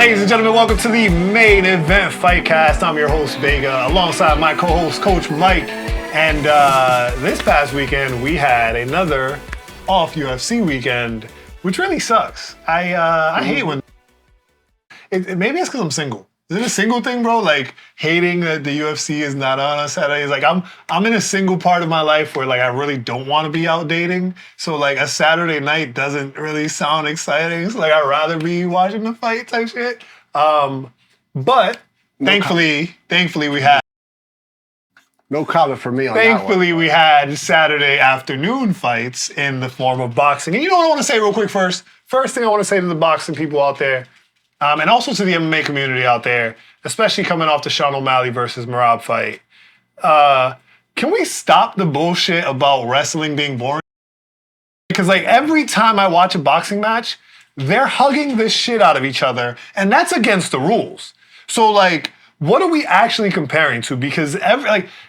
Ladies and gentlemen, welcome to the main event Fighcast. I'm your host, Vega, alongside my co-host, Coach Mike. And this past weekend, we had another off UFC weekend, which really sucks. I hate when... maybe it's because I'm single. Is it a single thing, bro? Like, hating that the UFC is not on Saturdays. Like, I'm in a single part of my life where, like, I really don't want to be out dating. So, like, a Saturday night doesn't really sound exciting. So, like, I'd rather be watching the fight type shit. But thankfully, we had... No comment for me on that one. Thankfully, we had Saturday afternoon fights in the form of boxing. And you know what I want to say real quick first? First thing I want to say to the boxing people out there, and also to the MMA community out there, especially coming off the Sean O'Malley versus Merab fight. Can we stop the bullshit about wrestling being boring? Because like every time I watch a boxing match, they're hugging the shit out of each other, and that's against the rules. So like, what are we actually comparing to? Because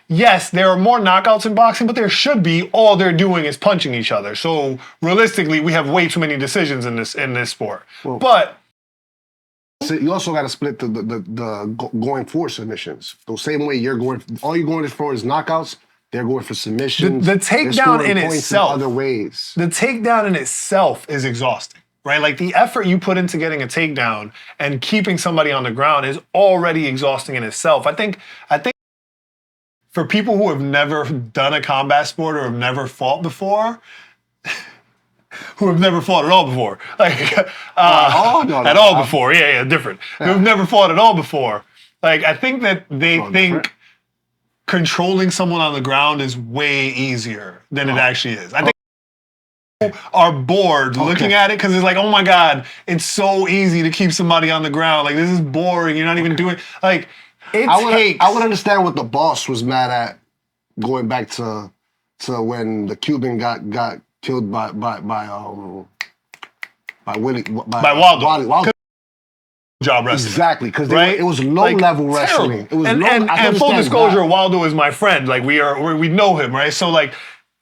yes, there are more knockouts in boxing, but there should be. All they're doing is punching each other. So realistically, we have way too many decisions in this sport. Well, but so you also got to split the going for submissions. The same way all you're going for is knockouts. They're going for submissions. The takedown in itself, other ways. The takedown in itself is exhausting, right? Like the effort you put into getting a takedown and keeping somebody on the ground is already exhausting in itself. I think for people who have never done a combat sport or have never fought before. Who have never fought at all before. Like, at all before. Yeah, different. Yeah. Who've never fought at all before. Like, I think that they think controlling someone on the ground is way easier than it actually is. I think people are bored looking at it because it's like, oh my God, it's so easy to keep somebody on the ground. Like, this is boring. You're not even doing, like, I would understand what the boss was mad at going back to when the Cuban got killed by Waldo. Job wrestling. Exactly, because it was low-level wrestling. It was and full disclosure, Waldo is my friend. Like we know him, right? So like,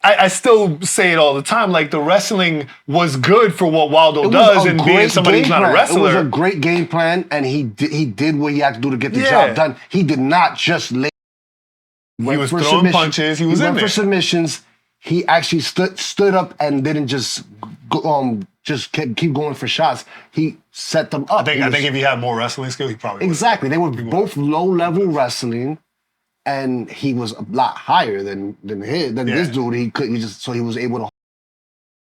I still say it all the time. Like the wrestling was good for what Waldo does, and being somebody who's not a wrestler. It was a great game plan, and he did what he had to do to get the job done. He did not just lay. He was throwing punches. He went for submissions. He actually stood up and didn't just keep going for shots. He set them up. I think if he had more wrestling skill, he probably would. Exactly. They were both low-level wrestling, and he was a lot higher than this dude. He was able to.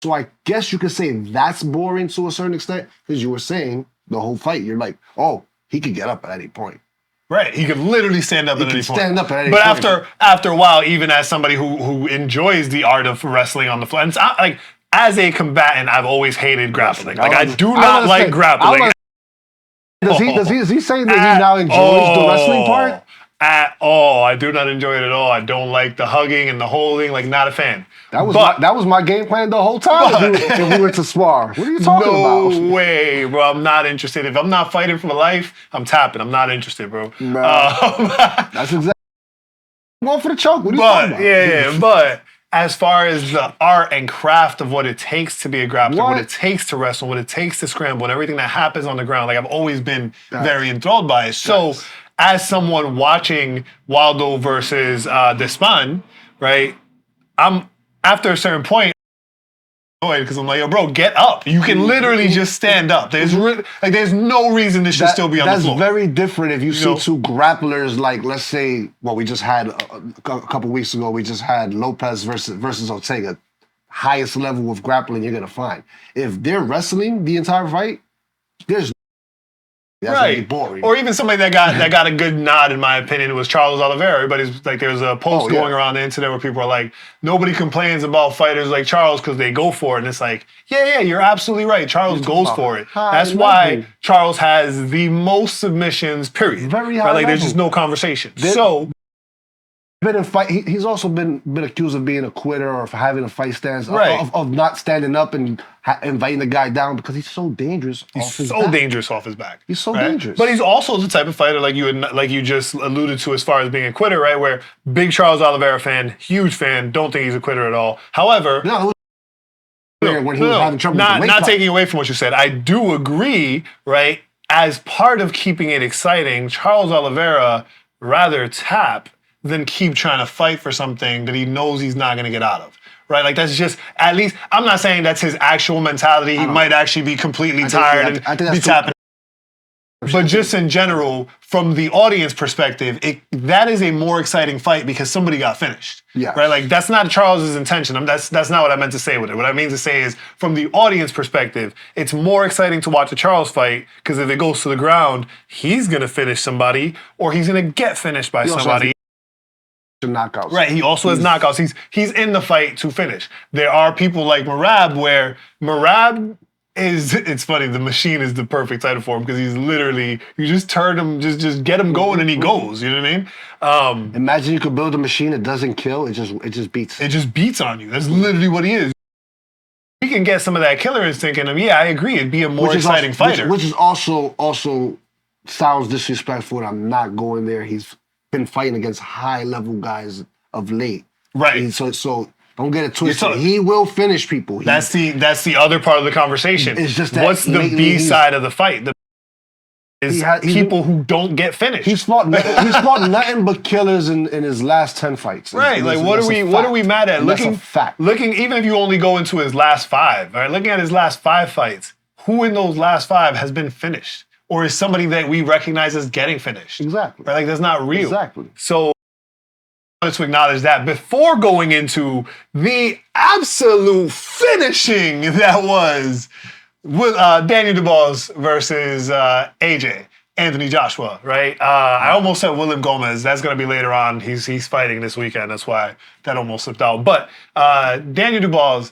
So I guess you could say that's boring to a certain extent, because you were saying the whole fight, you're like, oh, he could get up at any point. Right, he could literally stand up at any point. Stand up at any point. But after a while, even as somebody who enjoys the art of wrestling on the floor, and it's not, like as a combatant, I've always hated grappling. Like I do not like grappling. Is he saying that he now enjoys the wrestling part? At all, I do not enjoy it at all. I don't like the hugging and the holding. Like, not a fan. That was my game plan the whole time. If we went to spar, what are you talking about? No way, bro. I'm not interested. If I'm not fighting for my life, I'm tapping. I'm not interested, bro. That's exactly. I'm going for the choke. What are you talking about? Yeah. But as far as the art and craft of what it takes to be a grappler, what it takes to wrestle, what it takes to scramble, and everything that happens on the ground, like I've always been very enthralled by it. So. As someone watching Waldo versus Despan, right? I'm after a certain point, because I'm like, yo, bro, get up. You can literally just stand up. There's no reason this should still be on the floor. That's very different if you see two grapplers, like let's say, we just had a couple weeks ago, we just had Lopez versus Ortega. Highest level of grappling you're gonna find. If they're wrestling the entire fight, there's that's right, boring. Or even somebody that got a good nod, in my opinion, it was Charles Oliveira. Everybody's like, there's a post going around the internet where people are like, nobody complains about fighters like Charles because they go for it, and it's like, yeah, you're absolutely right. Charles goes for it. That's why Charles has the most submissions. Period. Very high. Like, there's just no conversation. Been in fight. He's also been accused of being a quitter or of having a fight stance, of not standing up and inviting the guy down because he's so dangerous. He's so dangerous off his back. He's so dangerous. But he's also the type of fighter like you just alluded to as far as being a quitter, right? Where big Charles Oliveira fan, huge fan, don't think he's a quitter at all. However, when he was having trouble with the weight not taking away from what you said, I do agree, right? as part of keeping it exciting, Charles Oliveira rather tap than keep trying to fight for something that he knows he's not going to get out of. Right? Like, that's just, at least, I'm not saying that's his actual mentality. He might actually be completely tired and be tapping. But just in general, from the audience perspective, that is a more exciting fight because somebody got finished. Yeah. Right? Like, that's not Charles's intention. That's not what I meant to say with it. What I mean to say is, from the audience perspective, it's more exciting to watch a Charles fight because if it goes to the ground, he's going to finish somebody or he's going to get finished by somebody. Knockouts. Right, he also has knockouts. He's in the fight to finish. There are people like Merab where Merab is, it's funny, the machine is the perfect title for him because he's literally, you just turn him, just get him going and he goes, you know what I mean? Imagine you could build a machine that doesn't kill, it just beats. It just beats on you. That's literally what he is. He can get some of that killer instinct in him. Yeah, I agree. It'd be a more exciting fighter. Which is also sounds disrespectful. I'm not going there. He's been fighting against high-level guys of late. Right. So don't get it twisted. He will finish people. That's the other part of the conversation. It's just that what's the B side of the fight? People who don't get finished. He's fought nothing but killers in his last 10 fights. Right. Like what are we mad at? That's a fact. Looking, even if you only go into his last 5, all right, looking at his last 5 fights, who in those last 5 has been finished? Or is somebody that we recognize as getting finished? Exactly. Right? Like, that's not real. Exactly. So, I wanted to acknowledge that before going into the absolute finishing that was with Daniel Dubois versus AJ, Anthony Joshua, right? I almost said William Gomez. That's going to be later on. He's fighting this weekend. That's why that almost slipped out. But Daniel Dubois,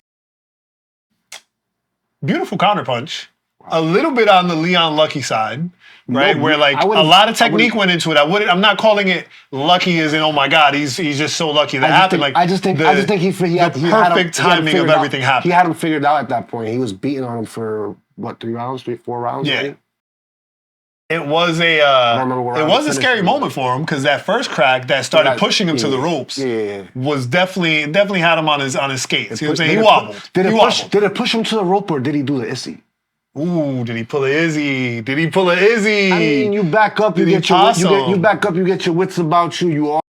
beautiful counterpunch. A little bit on the Leon Lucky side, right? Where like a lot of technique went into it. I'm not calling it lucky as in, oh my God, he's just so lucky that happened. I just think he had the perfect timing of everything happened. He had him figured out at that point. He was beating on him for what, 3 rounds, 4 rounds? Yeah. Right? It was a scary moment for him because that first crack that started pushing him to the ropes was definitely had him on his skates. You know what I'm saying? He wobbled. Did it push him to the rope or did he do the Issy? Ooh, did he pull an Izzy? I mean, you back up, you get your wits about you. You are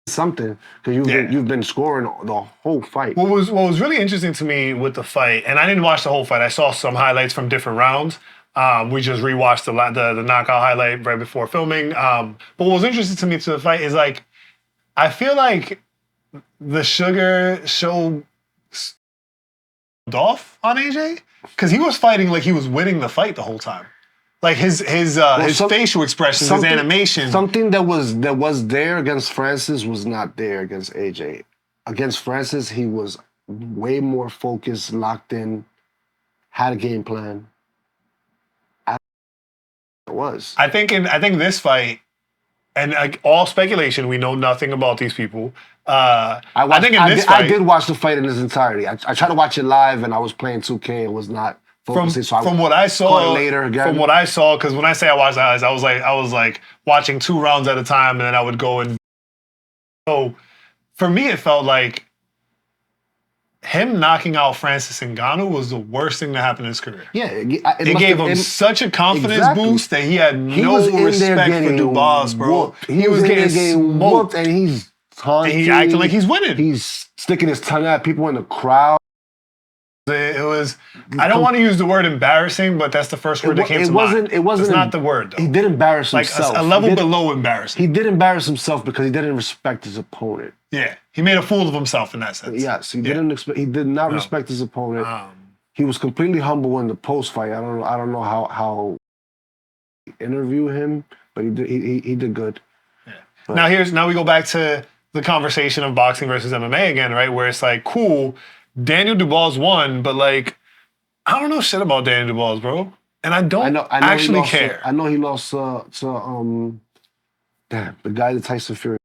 something because you've been scoring the whole fight. What was really interesting to me with the fight, and I didn't watch the whole fight. I saw some highlights from different rounds. We just rewatched the knockout highlight right before filming. But what was interesting to me to the fight is like, I feel like the sugar showed off on AJ. Because he was fighting like he was winning the fight the whole time. Like his facial expressions, his animation. Something that was there against Francis was not there against AJ. Against Francis, he was way more focused, locked in, had a game plan. It was. I think this fight, and like all speculation, we know nothing about these people. I did watch the fight in its entirety. I tried to watch it live, and I was playing 2K. It was not focusing. From what I saw later again. From what I saw, because when I say I watched the highlights, I was like watching 2 rounds at a time, and then I would go and. So, for me, it felt like him knocking out Francis Ngannou was the worst thing that happened in his career. Yeah, it gave him such a confidence boost that he had no respect for Dubois, bro. He was getting smoked, and he's taunting. And he acting like he's winning. He's sticking his tongue at people in the crowd. It was. I don't want to use the word embarrassing, but that's the first word that came to mind. It wasn't. It's not the word, though. He did embarrass himself. Like a level below embarrassing. He did embarrass himself because he didn't respect his opponent. Yeah, he made a fool of himself in that sense. Yes, he did not respect his opponent. He was completely humble in the post fight. I don't know how interview him, but he did good. Yeah. Now we go back to the conversation of boxing versus MMA again, right? Where it's like, cool, Daniel Dubois won, but like, I don't know shit about Daniel Dubois, bro, and I don't actually care. I know he lost to the guy that Tyson Fury.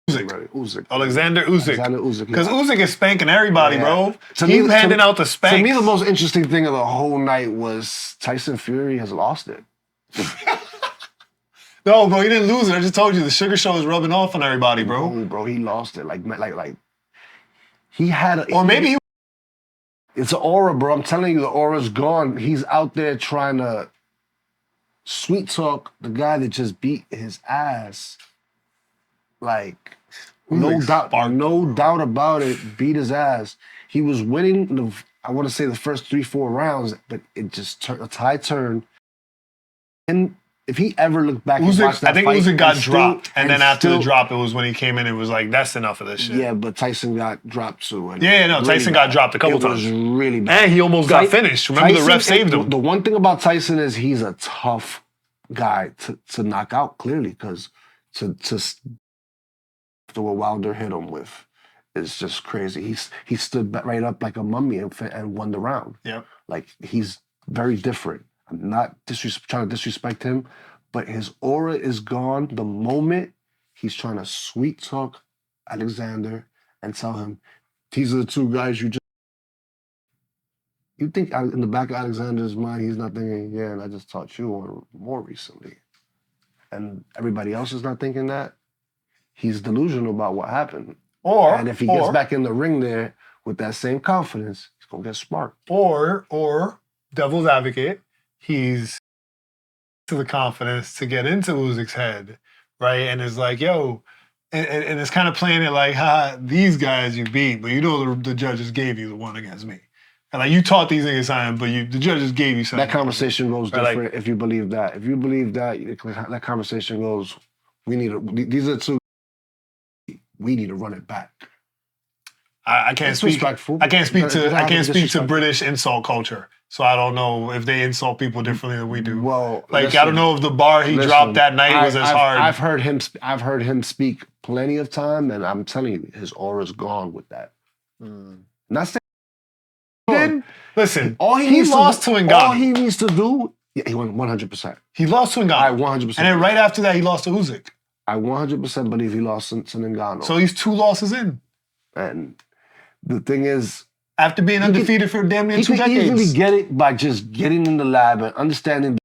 Usyk. Alexander Usyk. Because Usyk is spanking everybody, bro. He's handing out the spanks. To me, the most interesting thing of the whole night was Tyson Fury has lost it. No, bro, he didn't lose it. I just told you the sugar show is rubbing off on everybody, bro. No, bro, he lost it. Like he had or maybe it's an aura, bro. I'm telling you, the aura's gone. He's out there trying to Sweet Talk, the guy that just beat his ass, like no doubt about it, beat his ass. He was winning I want to say the first 3-4 rounds, but it just a tide turn. And if he ever looked back and watched that I think fight, Usyk got dropped, and then after the drop, it was when he came in. It was like, that's enough of this shit. Yeah, but Tyson got dropped too. Tyson got dropped a couple times. It was really bad, and he almost got finished. Remember, the ref saved him. The one thing about Tyson is he's a tough guy to knock out. Clearly, because to what Wilder hit him with is just crazy. He stood right up like a mummy and won the round. Yeah, like he's very different. I'm not trying to disrespect him, but his aura is gone the moment he's trying to sweet talk Alexander and tell him, these are the two guys you just... You think in the back of Alexander's mind, he's not thinking, yeah, and I just taught you more recently. And everybody else is not thinking that. He's delusional about what happened. And if he gets back in the ring there with that same confidence, he's going to get smart. Or devil's advocate, he's to the confidence to get into Usyk's head, right? And is like, yo, and it's kind of playing it like, these guys you beat, but you know the judges gave you the one against me. And like, you taught these niggas something, but the judges gave you something. That conversation goes different if you believe that. If you believe that, that conversation goes, these are two, we need to run it back. I can't speak. I can't speak to British insult culture, so I don't know if they insult people differently than we do. Well, I don't know if the bar he dropped that night was as hard. I've heard him speak plenty of time, and I'm telling you, his aura's gone with that. Not saying. Listen, he lost to Ngannou. All he needs to do, he won 100%. He lost to Ngannou. I 100%. And then right after that, he lost to Usyk. I 100% believe he lost to Ngannou. So he's 2 losses in. And the thing is, after being undefeated for damn near 2 decades. He can easily get it by just getting in the lab and understanding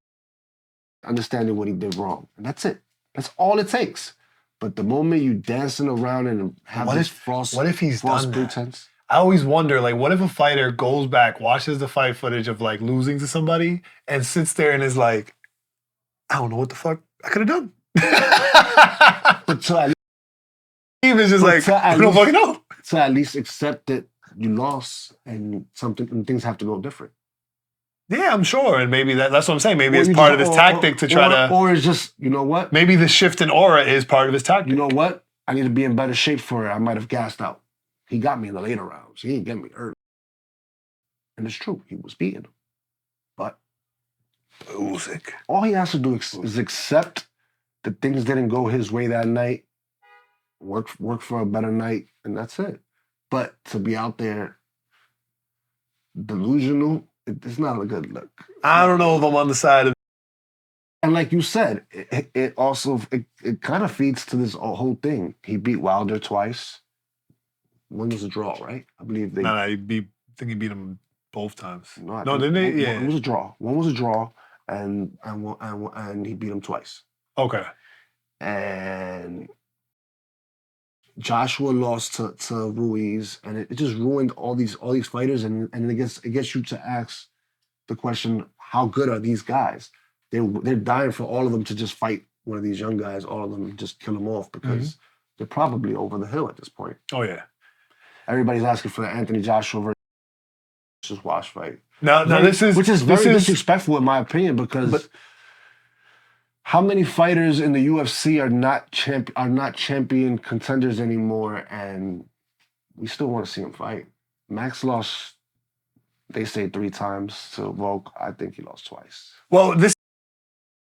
what he did wrong. And that's it. That's all it takes. But the moment you dancing around and have this false pretense. I always wonder, like, what if a fighter goes back, watches the fight footage of, like, losing to somebody, and sits there and is like, I don't know what the fuck I could have done. But to at least, even just like, I don't fucking know. To at least accept that you lost and things have to go different. Yeah, I'm sure. And maybe that's what I'm saying. Maybe it's part of his tactic to try to... Or it's just, you know what? Maybe the shift in aura is part of his tactic. You know what? I need to be in better shape for it. I might have gassed out. He got me in the later rounds. He didn't get me early. And it's true. He was beating him. But Usyk. All he has to do is accept that things didn't go his way that night, work for a better night, and that's it. But to be out there delusional, it's not a good look. I don't know if I'm on the side of... And like you said, it also kind of feeds to this whole thing. He beat Wilder twice. One was a draw, right? I believe they... No, I think he beat him both times. No, didn't they? Yeah. One was a draw. One was a draw, and he beat him twice. Okay. And Joshua lost to Ruiz, and it just ruined all these fighters, and it gets you to ask the question: how good are these guys? They're dying for all of them to just fight one of these young guys. All of them just kill them off because they're probably over the hill at this point. Oh yeah. Everybody's asking for the Anthony Joshua versus Wash fight. No, this is very disrespectful in my opinion because how many fighters in the UFC are not champion contenders anymore, and we still want to see him fight. Max lost, they say 3 times to Volk. I think he lost twice. Well, this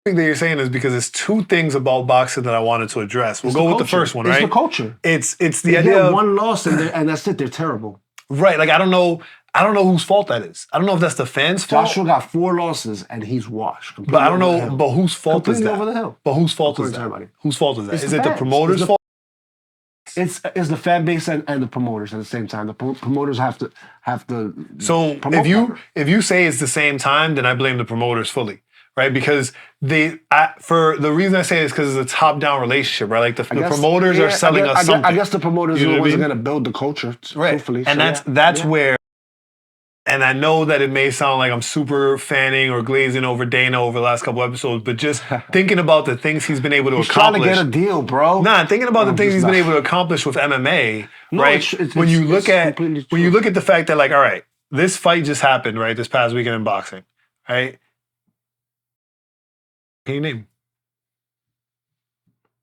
thing that you're saying is because it's 2 things about boxing that I wanted to address. We'll go with the first one, right? It's the culture. It's the idea of one loss and that's it. They're terrible. Right. Like I don't know whose fault that is. I don't know if that's the fans' fault. Joshua got 4 losses and he's washed. But I don't know. But whose fault is that? Over the hill. But whose fault is that? Whose fault is that? Is it the promoter's fault? It's the fan base and the promoters at the same time. The promoters have to. So if you say it's the same time, then I blame the promoters fully, right? Because for the reason I say it is because it's a top-down relationship, right? Like the promoters are selling us something. I guess the promoters are the ones that are going to build the culture, right? Hopefully. And that's where. And I know that it may sound like I'm super fanning or glazing over Dana over the last couple episodes, but just thinking about the things he's been able to accomplish. Trying to get a deal, bro. Thinking about the things he's been able to accomplish with MMA, No, right? When you look at the fact that, like, all right, this fight just happened, right? This past weekend in boxing, right? Can you name?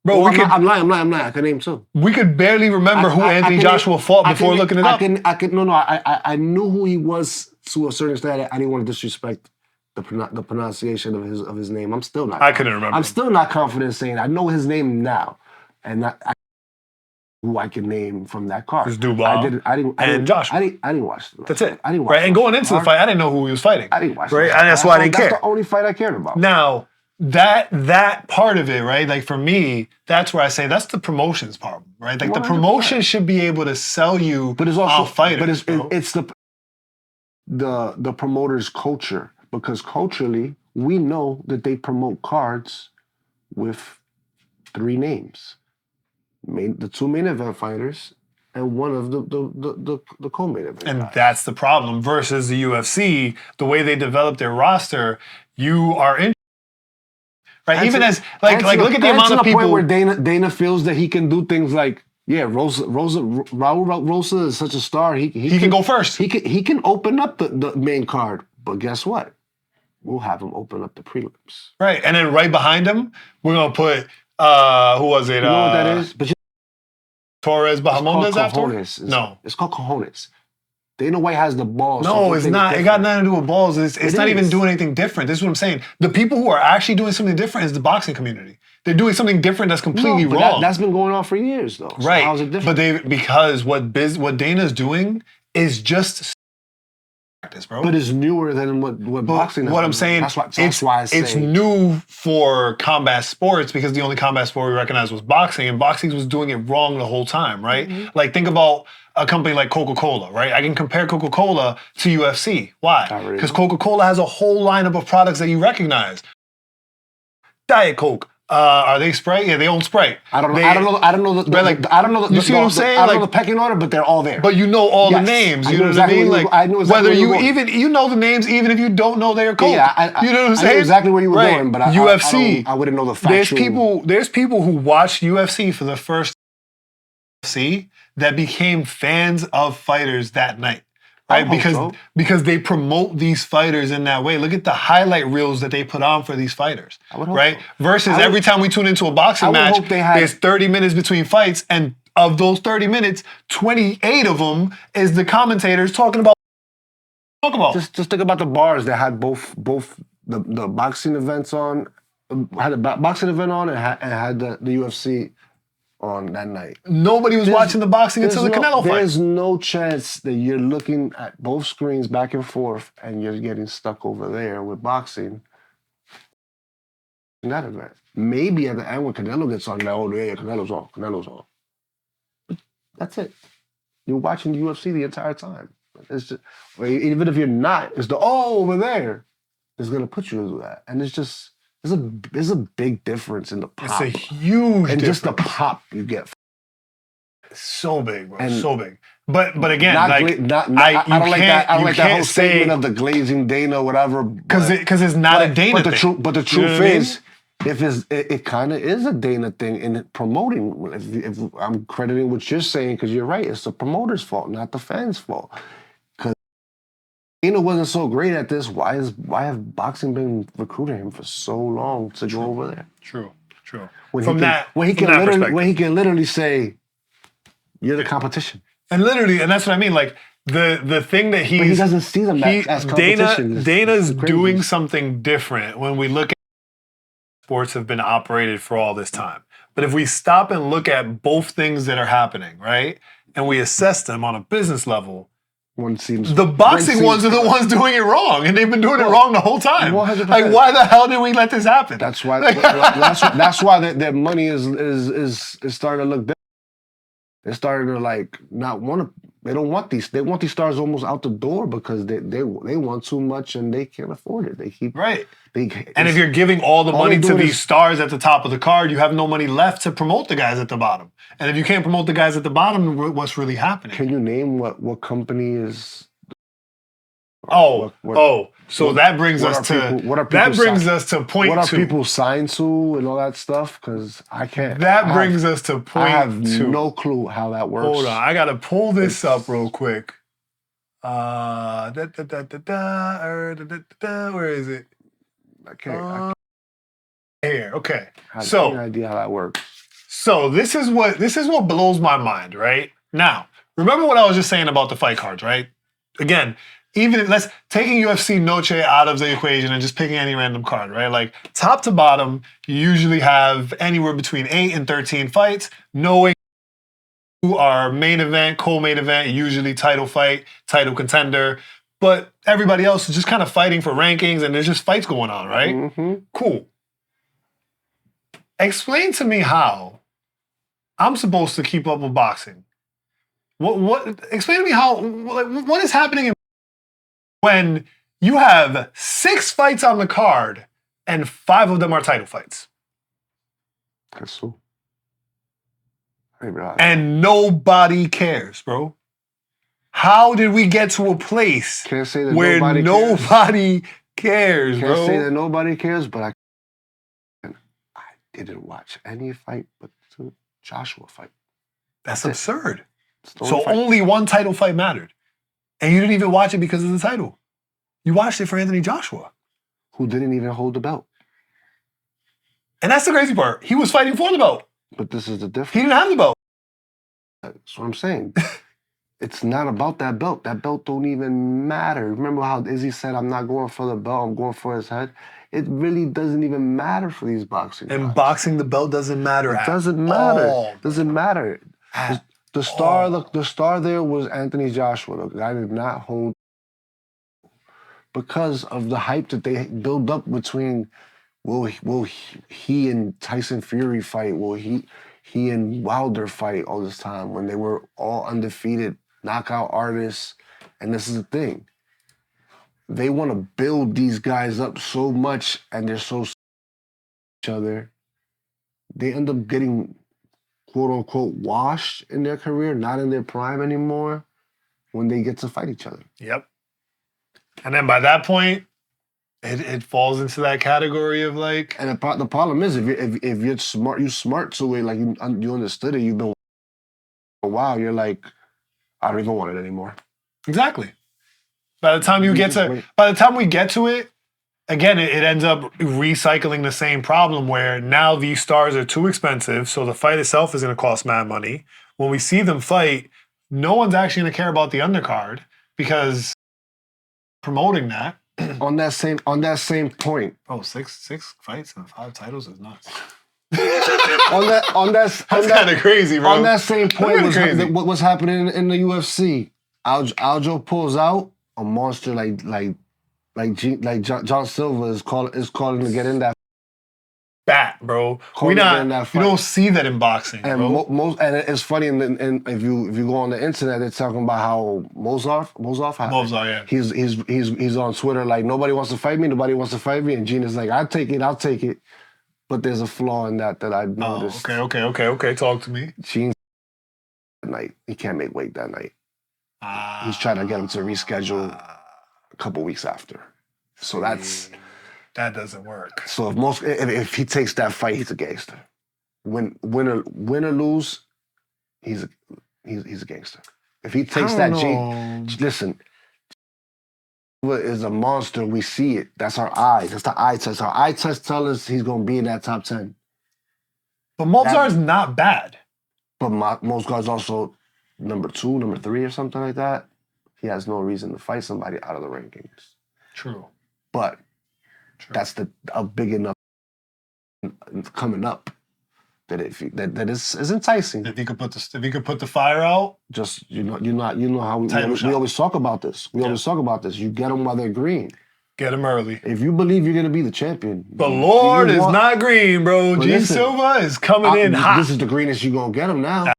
Bro, I'm lying. I can name two. We could barely remember who Anthony Joshua fought before looking it up. I knew who he was to a certain extent. I didn't want to disrespect the pronunciation of his name. I'm still not. I couldn't remember. I'm still not confident saying I know his name now, and who I can name from that card. It's Dubois. And Joshua. I didn't watch it. That's it. I didn't watch. Right, and going into the fight, I didn't know who he was fighting. I didn't watch. Right, and that's why I didn't care. That's the only fight I cared about. Now, that part of it, right? Like for me, that's where I say that's the promotions part, right? Like 100%. The promotion should be able to sell you, but it's also fighters. But it's the promoter's culture, because culturally we know that they promote cards with 3 names, the 2 main event fighters and one of the co-main event. And that's the problem versus the UFC. The way they develop their roster, you are in. Right, even as look at the amount of people. Point where Dana feels that he can do things like, Raul Rosa is such a star. He can go first. He can open up the main card, but guess what? We'll have him open up the prelims. Right, and then right behind him, we're gonna put who was it? You know what that is? But Torres Bahamondes after? No, it's called cojones. Dana White has the balls. No, it's not. It got nothing to do with balls. It's not even doing anything different. This is what I'm saying. The people who are actually doing something different is the boxing community. They're doing something different that's completely wrong. That's been going on for years, though. So right. How is it different? But because what Dana's doing is just practice, bro. But it's newer than what boxing. What I'm saying, that's why I say it's new for combat sports, because the only combat sport we recognized was boxing, and boxing was doing it wrong the whole time, right? Mm-hmm. Like think about a company like Coca-Cola, right? I can compare Coca-Cola to UFC. Why? Because Coca-Cola has a whole lineup of products that you recognize. Diet Coke. Are they Sprite? Yeah, they own Sprite. I don't know. I don't know. You see what I'm saying? I don't know the pecking order, but they're all there. But you know all the names. You know what I mean? Like I know exactly whether you know the names, even if you don't know their Coke. Yeah, you know what I'm saying? I know exactly where you were going, but UFC. I wouldn't know the factual. There's people who watched UFC for the first UFC that became fans of fighters that night. Right? Because they promote these fighters in that way. Look at the highlight reels that they put on for these fighters. Right? Versus every time we tune into a boxing match, there's 30 minutes between fights, and of those 30 minutes, 28 of them is the commentators talking about. Just think about the bars that had both the boxing events on, had a boxing event on, and had the UFC on that night. Nobody was watching the boxing until the Canelo fight. There's no chance that you're looking at both screens back and forth and you're getting stuck over there with boxing in that event. Maybe at the end when Canelo gets on, Canelo's on. But that's it. You're watching the UFC the entire time. It's just, even if you're not, it's over there. It's gonna put you into that, and it's just. There's a big difference in the pop. It's a huge and difference. Just the pop you get. It's so big, bro. And so big. But again, I don't like that whole statement of the glazing Dana, whatever. Because it's not a Dana thing. But the truth is, it kind of is a Dana thing in promoting. If I'm crediting what you're saying, because you're right, it's the promoter's fault, not the fans' fault. Dana wasn't so great at this. Why have boxing been recruiting him for so long to go over there? True. When he can literally say, "You're the competition," and that's what I mean. Like the thing that but he doesn't see them as competition. Dana's doing something different when we look at sports have been operated for all this time. But if we stop and look at both things that are happening, right, and we assess them on a business level. The boxing ones are the ones doing it wrong, and they've been doing it wrong the whole time. 100%. Like, why the hell did we let this happen? That's why. that's why their money is starting to look different. They're starting to not want to. They don't want these. They want these stars almost out the door because they want too much and they can't afford it. They keep right. And if you're giving all the money to these stars at the top of the card, you have no money left to promote the guys at the bottom. And if you can't promote the guys at the bottom, what's really happening? Can you name what company is So that brings us to point what are two. people signed to and all that stuff? Because I can't. That brings us to point two. I have no clue how that works. Hold on, I gotta pull this up real quick. Where is it? I can't. Here, okay. I have no idea how that works. So this is what blows my mind, right? Now, remember what I was just saying about the fight cards, right? Again, even let's taking UFC Noche out of the equation and just picking any random card, right? Like top to bottom, you usually have anywhere between 8 and 13 fights, knowing who are main event, co-main event, usually title fight, title contender, but everybody else is just kind of fighting for rankings and there's just fights going on, right? Mm-hmm. Cool. Explain to me how I'm supposed to keep up with boxing. Explain to me how, what is happening when you have 6 fights on the card and 5 of them are title fights? That's so. And nobody cares, bro. How did we get to a place where nobody cares, bro? Can't say that nobody cares, but I didn't watch any fight but the Joshua fight. That's absurd. So only one title fight mattered. And you didn't even watch it because of the title. You watched it for Anthony Joshua. Who didn't even hold the belt. And that's the crazy part. He was fighting for the belt. But this is the difference. He didn't have the belt. That's what I'm saying. It's not about that belt. That belt don't even matter. Remember how Izzy said, I'm not going for the belt, I'm going for his head? It really doesn't even matter for these boxing guys. And boxing, the belt doesn't matter at all. It doesn't matter. It doesn't matter. The star there was Anthony Joshua. The guy did not hold because of the hype that they build up between will he and Tyson Fury fight? Will he and Wilder fight all this time when they were all undefeated knockout artists? And this is the thing. They want to build these guys up so much and they're so each other. They end up getting quote unquote washed in their career, not in their prime anymore, when they get to fight each other. Yep. And then by that point, it falls into that category of like. And the problem is if you're smart, you smart to it, like you understood it, you've been a while, you're like, I don't even want it anymore. Exactly. By the time we get to it, again, it ends up recycling the same problem where now these stars are too expensive, so the fight itself is going to cost mad money. When we see them fight, no one's actually going to care about the undercard because promoting that. On that same point. Oh, six fights and 5 titles is nuts. That's kind of crazy, bro. On that same point, what's happening in the UFC? Aljo pulls out a monster like John Silva is calling to get in that. Bat, bro. You don't see that in boxing, and bro. And it's funny, and if you go on the internet, they're talking about how Mozart, yeah. He's on Twitter like nobody wants to fight me, and Gina's like I'll take it, but there's a flaw in that I noticed. Okay. Talk to me. Gene that night he can't make weight that night. He's trying to get him to reschedule a couple weeks after, so that doesn't work. So if he takes that fight, he's a gangster. Win or lose, he's a gangster. If he takes that, listen, is a monster. We see it. That's our eyes. That's the eye test. Our eye test tell us he's gonna be in that top 10. But Mozart's not bad. But Mozart's also number 2, number 3, or something like that. He has no reason to fight somebody out of the rankings. True. But that's a big enough coming up that that is enticing. If he could put the fire out, just you know how we always talk about this. You get them while they're green. Get them early. If you believe you're gonna be the champion, the Lord is not green, bro. Gene Silva is coming in hot. This is the greenest you're gonna get him now.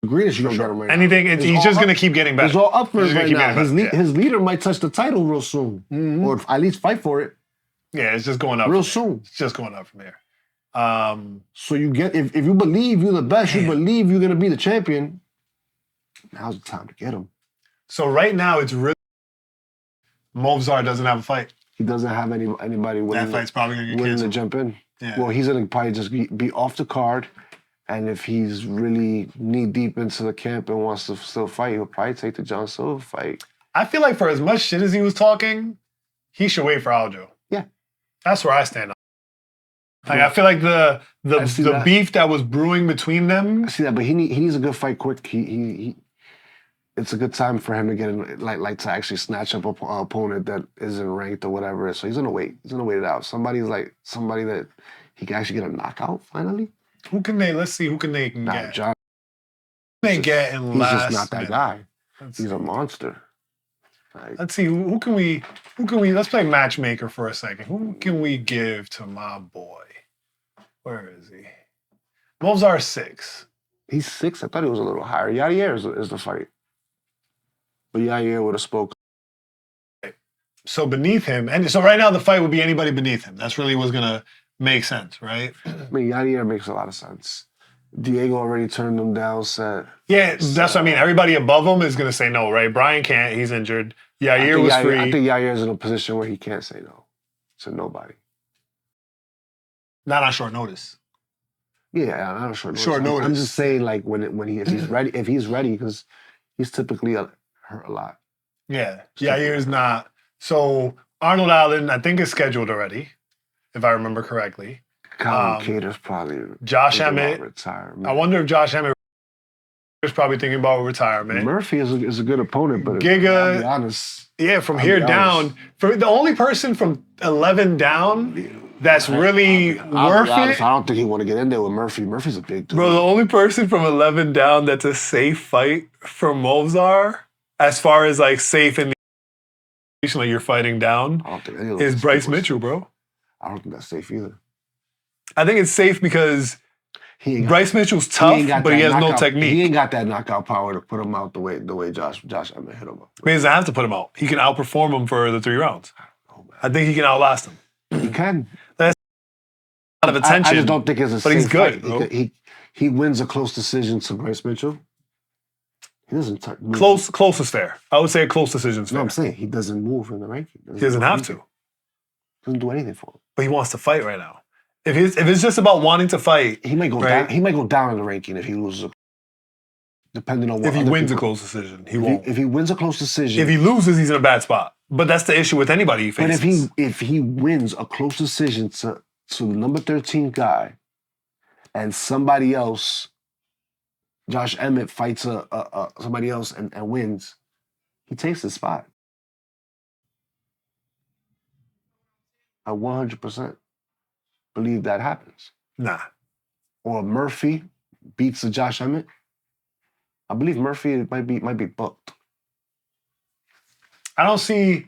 The greenest you're gonna get him right now. He's just gonna keep getting better. It's all up for him right now. His leader might touch the title real soon, or at least fight for it. Yeah, it's just going up real soon. It's just going up from here. So you get if you believe you're the best, you believe you're gonna be the champion. Now's the time to get him. So right now it's really Movzar doesn't have a fight. He doesn't have anybody That fight's probably going to get willing to canceled. jump in. Yeah. Well, he's going to probably just be off the card. And if he's really knee-deep into the camp and wants to still fight, he'll probably take the John Silver fight. I feel like for as much shit as he was talking, he should wait for Aljo. Yeah. That's where I stand. Like, I feel like the beef that was brewing between them. I see that, but he needs a good fight quick. It's a good time for him to get in, like to actually snatch up an opponent that isn't ranked or whatever. So he's gonna wait. He's gonna wait it out. Somebody that he can actually get a knockout finally. Let's see who can they get. John. Who can they get in last? He's just not that minute. guy. Let's He's see. a monster. Like, Let's see who can we let's play matchmaker for a second. Who can we give to my boy? Where is he? Movzar 6. he's 6. I thought he was a little higher. Yair is the fight. But Yair would have spoke. So beneath him, and so right now the fight would be anybody beneath him. That's really what's gonna make sense, right? I mean, Yair makes a lot of sense. Diego already turned him down, said... Yeah, that's what I mean. Everybody above him is gonna say no, right? Brian can't, he's injured. Yair was free. I think Yair's in a position where he can't say no to nobody. Not on short notice. Yeah, not a short notice. Short notice. I'm just saying, like, if he's ready, because he's typically hurt a lot. Yeah, Yair's not. So Arnold Allen, I think, is scheduled already, if I remember correctly. Colin Cater's probably Josh thinking about Emmett. retirement. I wonder if Josh Emmett is probably thinking about retirement. Murphy is a good opponent, but Giga, I'll be honest. Yeah, from here down, for the only person from 11 down that's really worth it. I don't think he want to get in there with Murphy. Murphy's a big dude. Bro, the only person from 11 down that's a safe fight for Movzar, as far as like safe in the like you're fighting down, I don't think any of is those Bryce people- Mitchell, bro. I don't think that's safe either. I think it's safe because Bryce Mitchell's tough, but he has no technique. He ain't got that knockout power to put him out the way Josh Emmett hit him up. He doesn't have to put him out. He can outperform him for the 3 rounds. I think he can outlast him. He can. That's a lot of attention. I just don't think it's a but safe he's good, fight. bro. He wins a close decision to Bryce Mitchell. He doesn't move. Close is fair. I would say a close decision's fair. No, I'm saying he doesn't move in the ranking. He doesn't have to. Doesn't do anything for him. But he wants to fight right now. If it's just about wanting to fight, He might go right? down. He might go down in the ranking if he loses. Depending on what If he other wins a people- close decision, he won't. If he wins a close decision, If he loses, he's in a bad spot. But that's the issue with anybody he but faces. if he wins a close decision to the number 13 guy, and somebody else, Josh Emmett fights somebody else and wins, he takes his spot. I 100% believe that happens. Nah. Or Murphy beats a Josh Emmett. I believe Murphy might be booked. I don't see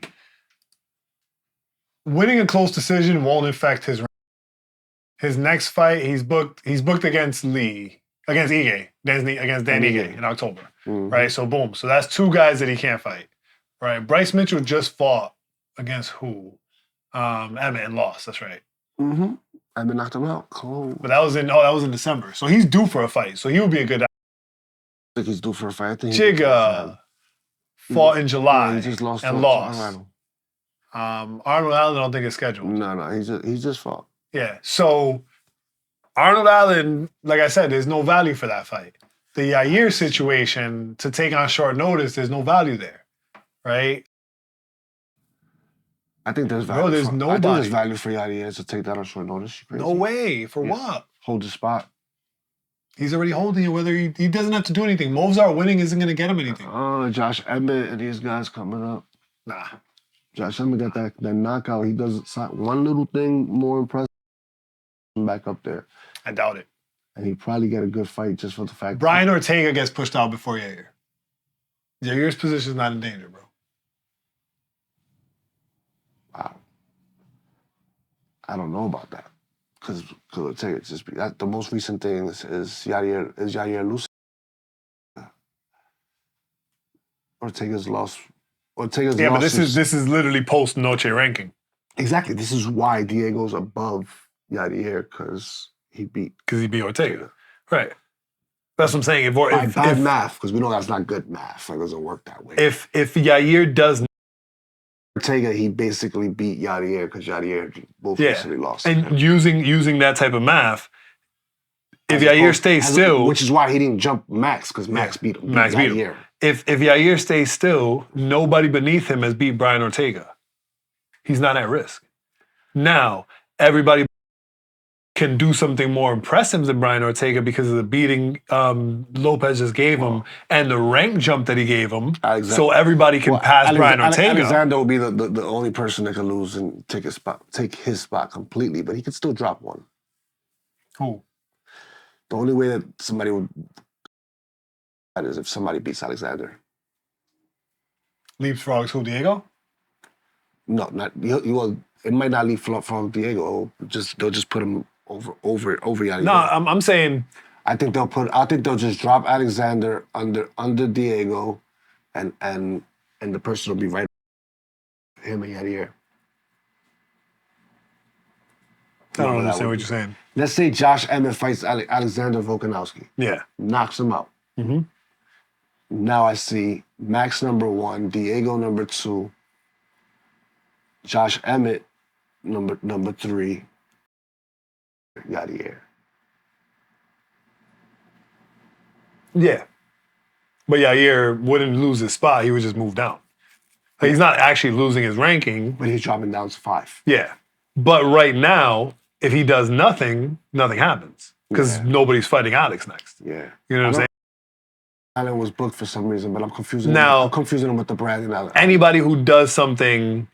winning a close decision won't affect his rank. His next fight, he's booked against Ige, against Dan Ige in October. Mhm. Right? So boom. So that's 2 guys that he can't fight. Right? Bryce Mitchell just fought against who? Emmett and lost, that's right. Mm-hmm. Emmett knocked him out. Cool. But that was in December. So he's due for a fight. So he would be a good I think he's due for a fight. I think he Chiga fought in July he just lost and to lost. Arnold. Arnold Allen, I don't think it's scheduled. No, he just fought. Yeah. So Arnold Allen, like I said, there's no value for that fight. The Yair situation to take on short notice, there's no value there. Right? I think there's value. Bro, there's I think nobody. there's value for Yair to take that on short notice. You crazy? No way. For Yeah. what? Hold the spot. He's already holding it, whether he doesn't have to do anything. Movzar winning isn't going to get him anything. Oh, Josh Emmett and these guys coming up. Nah. Josh Emmett got that knockout. He does one little thing more impressive. Back up there. I doubt it. And he probably get a good fight just for the fact Brian Ortega gets pushed out before Yair. Yair's position is not in danger, bro. Wow. I don't know about that. Because Ortega just the most recent thing is Yair losing. Ortega's lost. Yeah, but this is literally post Noche ranking exactly. This is why Diego's above Yair because he beat because he beat Ortega, right? That's what I'm saying. bad math, because we know that's not good math. Like, it doesn't work that way. If Yair does Ortega, he basically beat Yair because Yair both recently lost. And using that type of math, if Yair stays still, which is why he didn't jump Max because Max beat him. Max beat him. If Yair stays still, nobody beneath him has beat Brian Ortega. He's not at risk. Now, everybody can do something more impressive than Brian Ortega because of the beating Lopez just gave him and the rank jump that he gave him. So everybody can pass Brian Ortega. Alexander will be the only person that can lose and take his spot completely, but he could still drop one. Who? The only way that somebody would is if somebody beats Alexander. Leapfrogs who, Diego? No, not well. It might not leapfrog Diego. They'll just put him over Yair. No, I'm saying. I think they'll just drop Alexander under Diego, and the person will be right him and Yair. I don't understand what you're saying. Let's say Josh Emmett fights Alexander Volkanovski. Yeah. Knocks him out. Mm-hmm. Now I see Max number 1, Diego number 2, Josh Emmett number 3, Yair. Yeah. But Yair wouldn't lose his spot. He would just move down. Like, he's not actually losing his ranking. But he's dropping down to 5. Yeah. But right now, if he does nothing, nothing happens. Because nobody's fighting Alex next. Yeah. You know what I'm saying? Allen was booked for some reason, but I'm confusing him with the Brandon Allen. Anybody who does something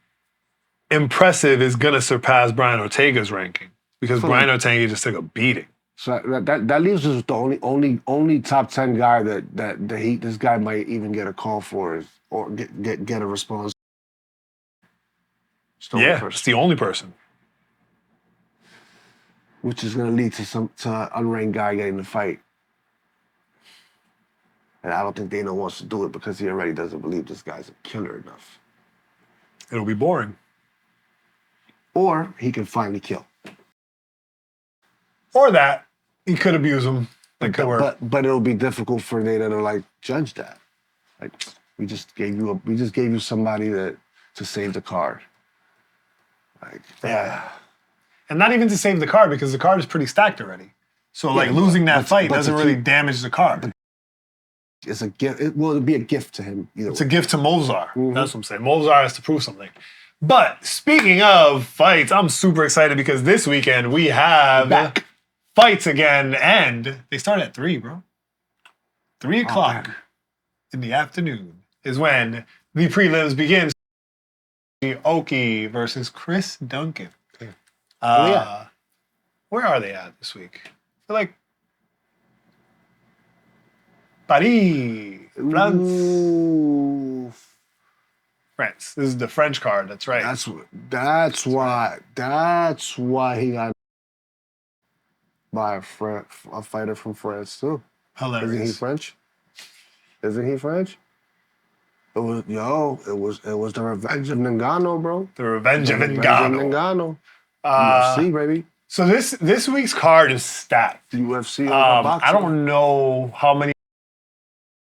impressive is going to surpass Brian Ortega's ranking. Because Brian Ortega just took a beating. So that leaves us with the only top 10 guy that this guy might even get a call for or get a response. It's the only person. Which is going to lead to an unranked guy getting the fight. And I don't think Dana wants to do it because he already doesn't believe this guy's a killer enough. It'll be boring. Or he can finally kill. Or that. He could abuse him. But it'll be difficult for Dana to judge that. Like, we just gave you somebody to save the card. And not even to save the card because the card is pretty stacked already. So losing that fight doesn't really damage the card. It's a gift. It'll be a gift to him. It's a gift to Mozart. Mm-hmm. That's what I'm saying. Mozart has to prove something. But speaking of fights, I'm super excited because this weekend we have fights again, and they start at 3, bro. 3 o'clock in the afternoon is when the prelims begin. Oki versus Chris Duncan. Where are they at this week? They're like Paris, France. Ooh. France. This is the French card. That's right. That's why he got by a fighter from France too. Hilarious. Isn't he French? It was the Revenge of Ngannou, bro. The Revenge of Ngannou. UFC, baby. So this week's card is stacked. The UFC. I don't know how many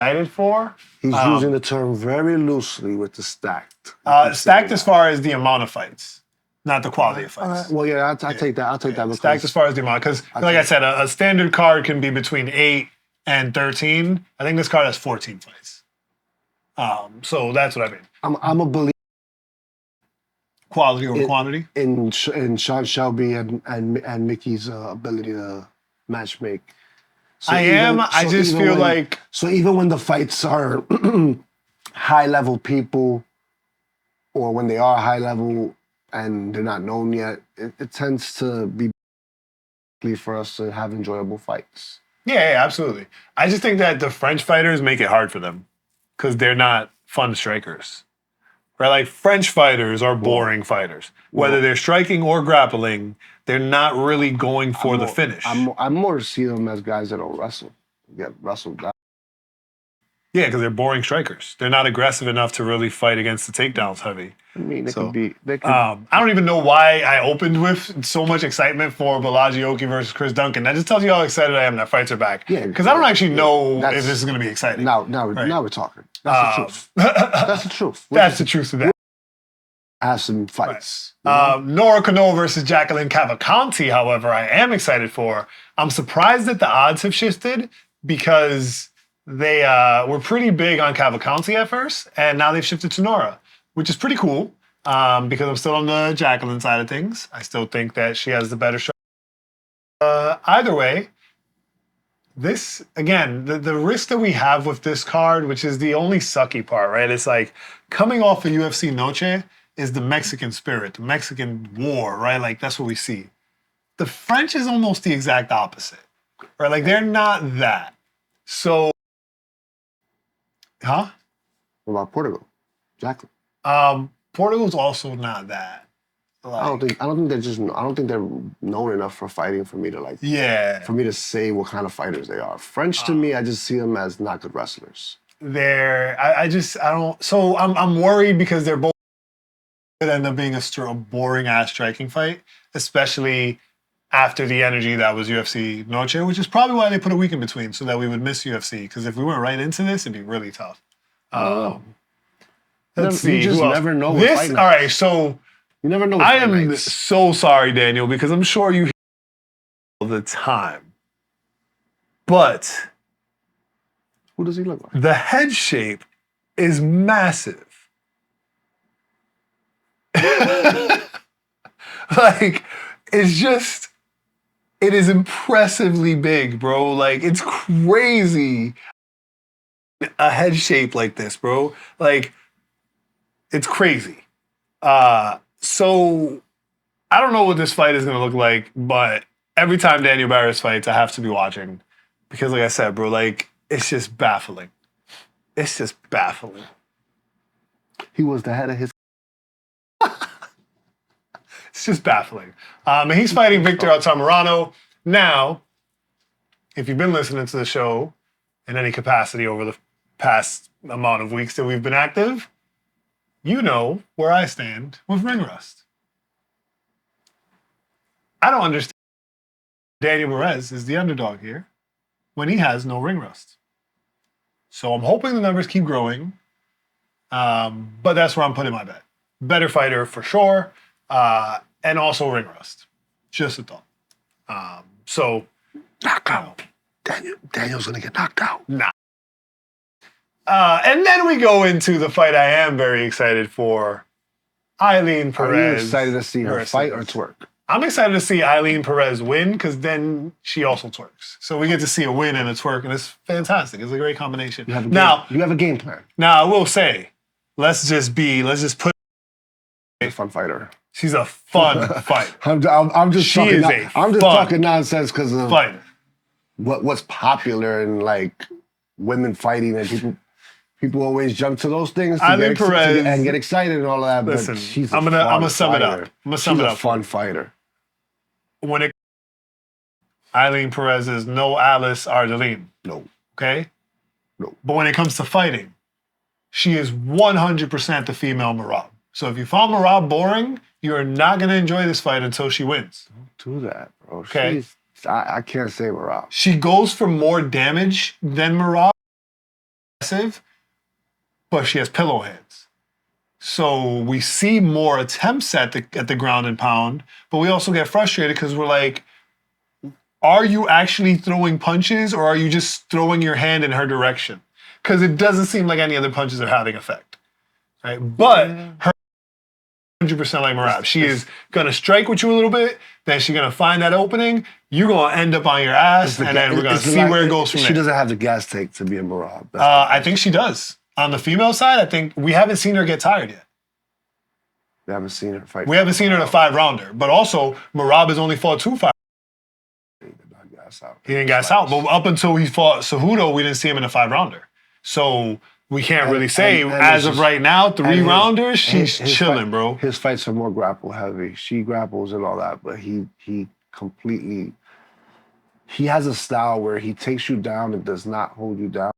excited for. He's using the term very loosely with the stacked. Stacked as far as the amount of fights, not the quality of fights. Well, yeah, I'll take that. I'll take that. Stacked as far as the amount, because like I said, a standard card can be between 8 and 13. I think this card has 14 fights. So that's what I mean. I'm a believer. Quality over quantity? In Sean Shelby and Mickey's ability to matchmake. So I just feel like... So even when the fights are high-level people, or when they are high-level and they're not known yet, it tends to be for us to have enjoyable fights. Yeah, absolutely. I just think that the French fighters make it hard for them because they're not fun strikers. Right? Like, French fighters are boring fighters. Whether they're striking or grappling, they're not really going for the finish. I'm more to see them as guys that don't wrestle. Get wrestled down. Yeah, because they're boring strikers. They're not aggressive enough to really fight against the takedowns heavy. I mean, I don't even know why I opened with so much excitement for Balaji Oki versus Chris Duncan. That just tells you how excited I am that fights are back. Yeah, because I don't actually know if this is going to be exciting. Now we're talking. That's the truth. That's the truth. That's the truth of that. have some fights. Nora Kano versus Jacqueline Cavalcanti, however, I am excited for. I'm surprised that the odds have shifted because they were pretty big on Cavalcanti at first, and now they've shifted to Nora, which is pretty cool because I'm still on the Jacqueline side of things. I still think that she has the better shot. Either way, this, again, the risk that we have with this card, which is the only sucky part, right? It's like coming off of UFC Noche is the Mexican spirit, the Mexican war, right? Like that's what we see. The French is almost the exact opposite, right? Like they're not that. So, What about Portugal? Jacqueline. Portugal's also not that. Like, I don't think they're known enough for fighting for me to like. Yeah. For me to say what kind of fighters they are. French to me, I just see them as not good wrestlers. I don't. So I'm worried because they're both could end up being a boring ass striking fight, especially after the energy that was UFC Noche, which is probably why they put a week in between so that we would miss UFC. Because if we went right into this, it'd be really tough. Let's see. You just never know. This, all right, so you never know. I am so sorry, Daniel, because I'm sure you hear all the time. But who does he look like? The head shape is massive. Like, it's just, it is impressively big, bro. Like, it's crazy. A head shape like this, bro. Like, it's crazy. So, I don't know what this fight is going to look like, but every time Daniel Barris fights, I have to be watching. Because, like I said, bro, like, it's just baffling. It's just baffling. He was the head of his... It's just baffling. And he's fighting Victor Altamirano. Now, if you've been listening to the show in any capacity over the past amount of weeks that we've been active, you know where I stand with ring rust. I don't understand. Daniel Perez is the underdog here when he has no ring rust. So I'm hoping the numbers keep growing, but that's where I'm putting my bet. Better fighter for sure, and also ring rust. Just a thought. So knockout. Daniel's gonna get knocked out. Nah. And then we go into the fight I am very excited for. Ailin Perez. Are you excited to see her fight or twerk? I'm excited to see Ailin Perez win because then she also twerks. So we get to see a win and a twerk, and it's fantastic. It's a great combination. You have a game plan. Now, I will say, let's just put a fun fighter. She's a fun fighter. I'm just talking nonsense because of fighter. What's popular in like women fighting, and people always jump to those things to get excited and all of that. Listen, but she's I'm gonna sum it up. I'm gonna sum it up. She's a fun fighter. When Ailin Perez is no Alice Ardeline. No. Okay? No. But when it comes to fighting, she is 100% the female Merab. So if you found Merab boring, you are not going to enjoy this fight until she wins. Don't do that, bro. Okay? I can't say Merab. She goes for more damage than Merab. But she has pillow hands. So we see more attempts at the ground and pound, but we also get frustrated because we're like, are you actually throwing punches or are you just throwing your hand in her direction? Because it doesn't seem like any other punches are having effect. Right? But her 100% like Merab. She is going to strike with you a little bit, then she's going to find that opening, you're going to end up on your ass, and then we're going to see where it goes from there. She doesn't have the gas tank to be a Merab. I think she does. On the female side, I think we haven't seen her get tired yet. We haven't seen her fight. We haven't seen her in a 5-rounder. But also, Merab has only fought 2 5. He did not gas out. He didn't gas out. But up until he fought Cejudo, we didn't see him in a 5-rounder. So we can't really say, as of right now, 3-rounders, she's chilling, bro. His fights are more grapple heavy. She grapples and all that, but he completely... He has a style where he takes you down and does not hold you down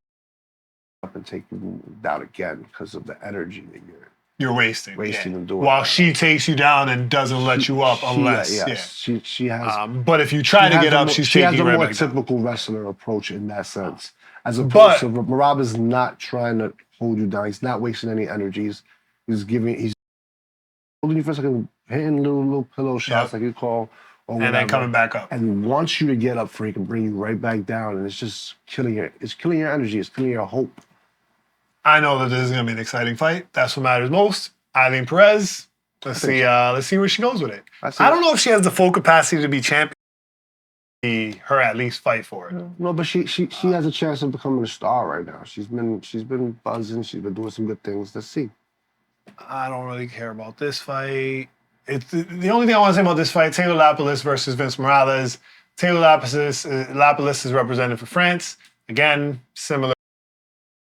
up and take you down again because of the energy that you're wasting and doing. While she takes you down and doesn't let you up unless she has. But if you try to get up, she's taking you right back down. She has a more typical wrestler approach in that sense, as opposed to Merab is not trying to hold you down. He's not wasting any energies. He's holding you for a second, hitting little pillow shots like you call, or whatever. And then coming back up. And wants you to get up for he can bring you right back down, and it's just killing your energy, it's killing your hope. I know that this is gonna be an exciting fight. That's what matters most. Ailin Perez. Let's see where she goes with it. I don't know if she has the full capacity to be champion. Her at least fight for it. No, but she has a chance of becoming a star right now. She's been buzzing. She's been doing some good things. Let's see. I don't really care about this fight. It's the only thing I want to say about this fight: Taylor Lapilus versus Vince Morales. Taylor Lapilus is represented for France. Again, similar,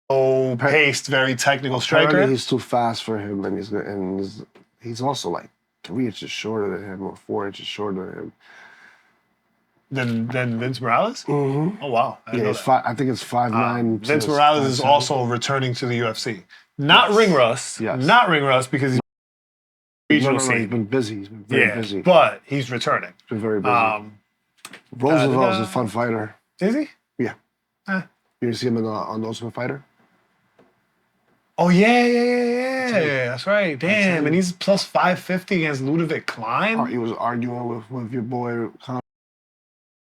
low-paced, very technical striker. Apparently he's too fast for him, and he's also like 3 inches shorter than him or 4 inches shorter than him. Than Vince Morales? Mm-hmm. Oh, wow. I think it's 5'9". Vince Morales is also returning to the UFC. Not ring rust. Yes. Not ring rust because he's regional scene. He's been busy. He's been very busy. But he's returning. He's been very busy. Roosevelt's a fun fighter. Is he? Yeah. You see him on the Ultimate Fighter? Oh, yeah. That's right. Damn. And he's plus 550 against Ludovic Klein? He was arguing with your boy,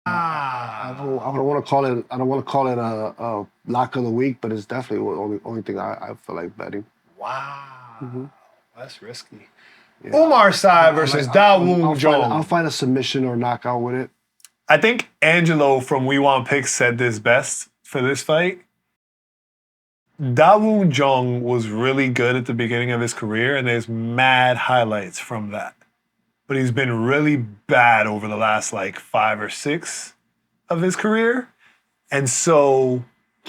I don't want to call it. I don't want to call it a lock of the week, but it's definitely the only thing I feel like betting. Wow, that's risky. Yeah. Umar Sy versus Da Woon Jong. I'll find a submission or knockout with it. I think Angelo from We Want Picks said this best for this fight. Da Woon Jong was really good at the beginning of his career, and there's mad highlights from that. But he's been really bad over the last 5 or 6 of his career. And so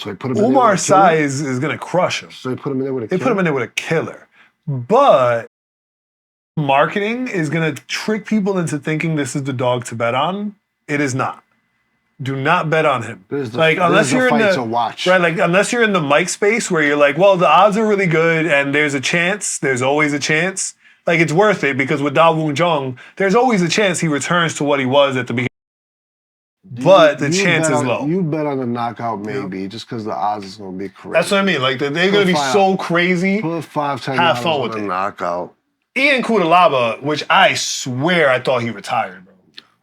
Umar Sy is going to crush him. So they put him in there with a killer? They put him in there with a killer. But marketing is going to trick people into thinking this is the dog to bet on. It is not. Do not bet on him. Unless you're in to watch. Right, unless you're in the Mike space where you're like, well, the odds are really good and there's a chance. There's always a chance. It's worth it because with Da Woon Jong, there's always a chance he returns to what he was at the beginning. But the chance is low. You bet on the knockout maybe just because the odds is going to be crazy. That's what I mean. They're going to be so crazy. Put $5, $10 have fun with on a knockout. Ian Cutelaba, which I swear I thought he retired, bro.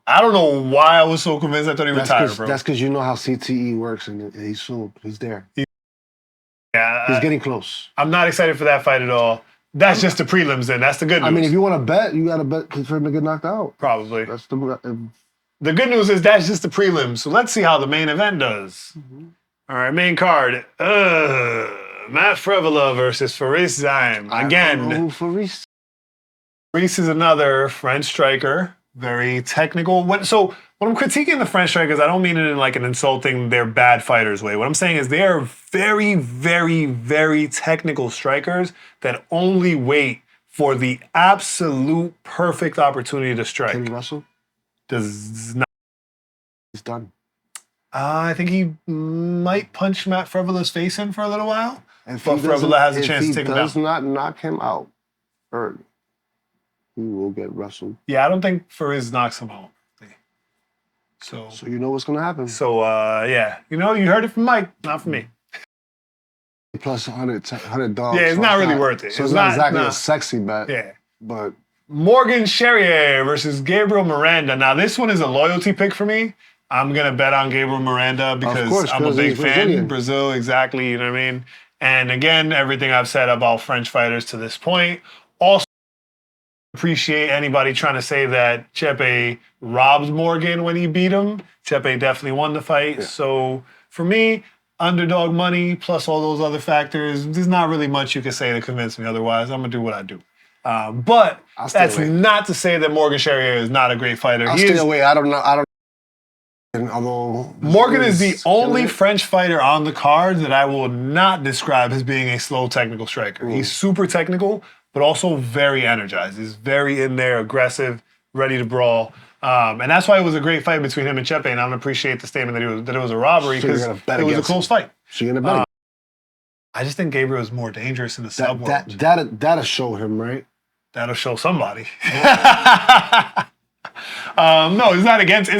I don't know why I was so convinced I thought he retired, bro. That's because you know how CTE works and he's soon. He's there. He's getting close. I'm not excited for that fight at all. That's just the prelims then. That's the good news. I mean, if you want to bet, you got to bet for him to get knocked out. Probably. That's the good news is that's just the prelims. So let's see how the main event does. Mm-hmm. All right, main card. Matt Frevola versus Faris Zaim. Again. Faris is another French striker. Very technical. So when I'm critiquing the French strikers, I don't mean it in an insulting, they're bad fighters way. What I'm saying is they are very, very, very technical strikers that only wait for the absolute perfect opportunity to strike. Can he wrestle? Does not. He's done. I think he might punch Matt Frevola's face in for a little while. But Frevola has a chance to take him down. If he does not knock him out early, he will get wrestled. Yeah, I don't think Faris knocks him out. So you know what's going to happen. So, yeah. You heard it from Mike, not from me. Plus 100 dogs. Yeah, it's not really worth it. So it's not exactly a sexy bet. Yeah. But Morgan Charrier versus Gabriel Miranda. Now, this one is a loyalty pick for me. I'm going to bet on Gabriel Miranda because I'm a big fan. Brazil, exactly. You know what I mean? And again, everything I've said about French fighters to this point. Also, appreciate anybody trying to say that Chepe robbed Morgan when he beat him. Chepe definitely won the fight. Yeah. So for me, underdog money plus all those other factors, there's not really much you can say to convince me otherwise. I'm going to do what I do. But that's not to say that Morgan Charrier is not a great fighter. I'll stay away. I don't know. Although Morgan is the only French fighter on the card that I will not describe as being a slow technical striker. He's super technical, but also very energized. He's very in there, aggressive, ready to brawl. And that's why it was a great fight between him and Chepe, and I don't appreciate the statement that it was a robbery because it was a close fight. So you're going to bet I just think Gabriel is more dangerous in the sub world. That'll show him, right? That'll show somebody. No, it's not against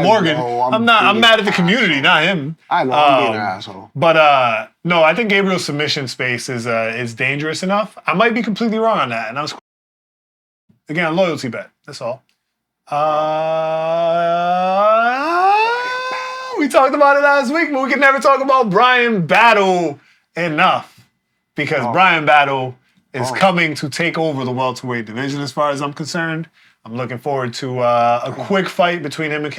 Morgan. I'm mad at the community, not him. I know, I'm being an asshole. But no, I think Gabriel's submission space is dangerous enough. I might be completely wrong on that, and Again, loyalty bet. That's all. We talked about it last week, but we can never talk about Bryan Battle enough because Bryan Battle is coming to take over the welterweight division as far as I'm concerned. I'm looking forward to a quick fight between him and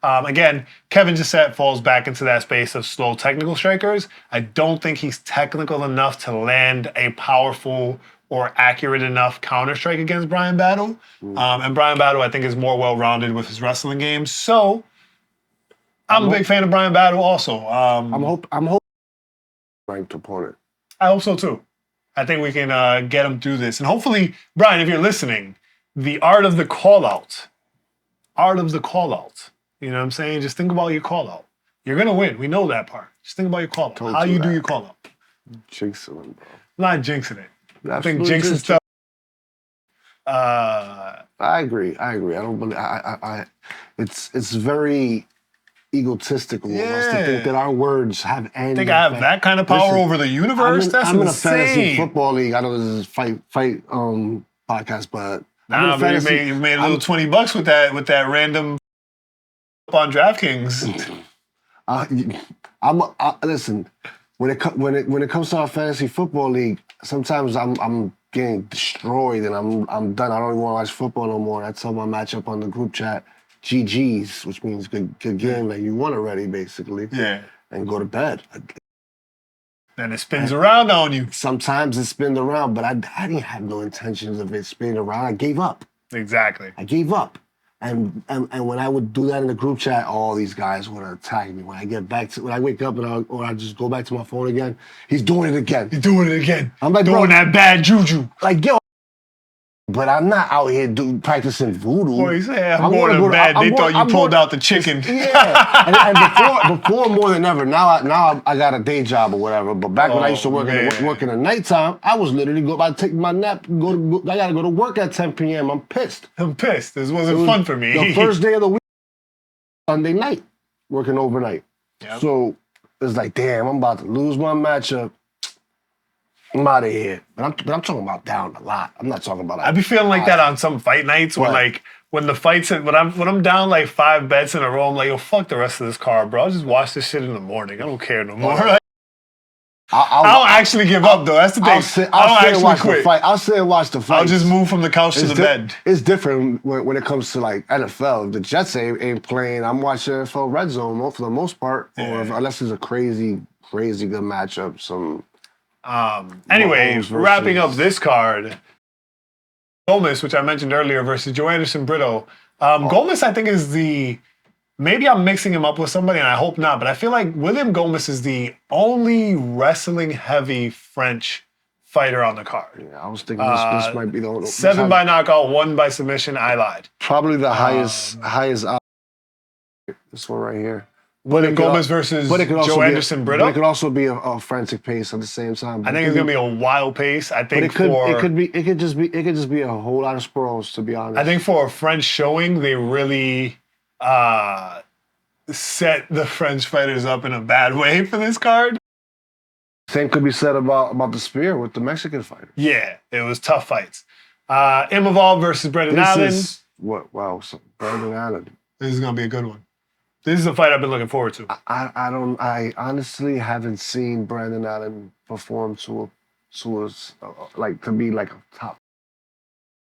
Kevin. Again, Kevin Gisette falls back into that space of slow technical strikers. I don't think he's technical enough to land a powerful or accurate enough counter strike against Bryan Battle. And Bryan Battle, I think, is more well-rounded with his wrestling game. So I'm a big fan of Bryan Battle also. I'm hoping ranked opponent. I hope so too. I think we can get him through this. And hopefully, Brian, if you're listening, the art of the call-out. You know what I'm saying? Just think about your call-out. You're going to win. We know that part. Just think about your call-out. How you do your call-out. Jinxing it, bro. Not jinxing it. I think jinxing stuff. I agree. I don't believe. It's very egotistical almost to think that our words have any. I think I have that kind of power over the universe. I'm in a fantasy football league. I know this is fight podcast, but nah, but you made a little $20 with that random on DraftKings. Listen. When it comes to our fantasy football league, sometimes I'm getting destroyed and I'm done. I don't even want to watch football no more. I tell my matchup on the group chat, GG's, which means good game, like you won already, basically. Yeah. And go to bed. Then it spins around on you. Sometimes it spins around, but I didn't have no intentions of it spinning around. I gave up. Exactly. I gave up. And when I would do that in the group chat, all these guys would attack me. When I wake up or I just go back to my phone again, he's doing it again. I'm like, doing that bad juju. Like, yo, but I'm not out here practicing voodoo. Boy, he said, I'm going to bed. They thought you pulled out the chicken. Yeah. and before more than ever, now I got a day job or whatever. But back when I used to work in the nighttime, I was literally about to take my nap. I got to go to work at 10 p.m. I'm pissed. This wasn't fun for me. The first day of the week, Sunday night, working overnight. Yep. So it's like, damn, I'm about to lose my matchup. I'm out of here. But I'm talking about down a lot. I'm not talking about. I be feeling like that on some fight nights when the fights when I'm down like 5 bets in a row. I'm like, yo, fuck the rest of this card, bro. I'll just watch this shit in the morning. I don't care no more. I'll actually give up though. That's the thing. I'll sit and watch the fight. I'll sit and watch the fight. I'll just move from the couch to the bed. It's different when it comes to like NFL. If the Jets ain't playing, I'm watching NFL Red Zone for the most part, or unless it's a crazy good matchup. Anyway, wrapping up this card, Gomez, which I mentioned earlier, versus Joe Anderson Brito. Gomez, I think, is maybe I'm mixing him up with somebody, and I hope not, but I feel like William Gomez is the only wrestling-heavy French fighter on the card. Yeah, I was thinking this might be the only. 7 by knockout, 1 by submission. I lied. Probably the highest. This one right here. William Gomez versus Joe Anderson Brito. But it could also be a frantic pace at the same time. I think it's gonna be a wild pace. I think it could just be a whole lot of sprawls, to be honest. I think for a French showing, they really set the French fighters up in a bad way for this card. Same could be said about the spear with the Mexican fighter. Yeah, it was tough fights. Imavov versus Brendan Allen. Brendan Allen. This is gonna be a good one. This is a fight I've been looking forward to. I honestly haven't seen Brendan Allen perform to be like a top.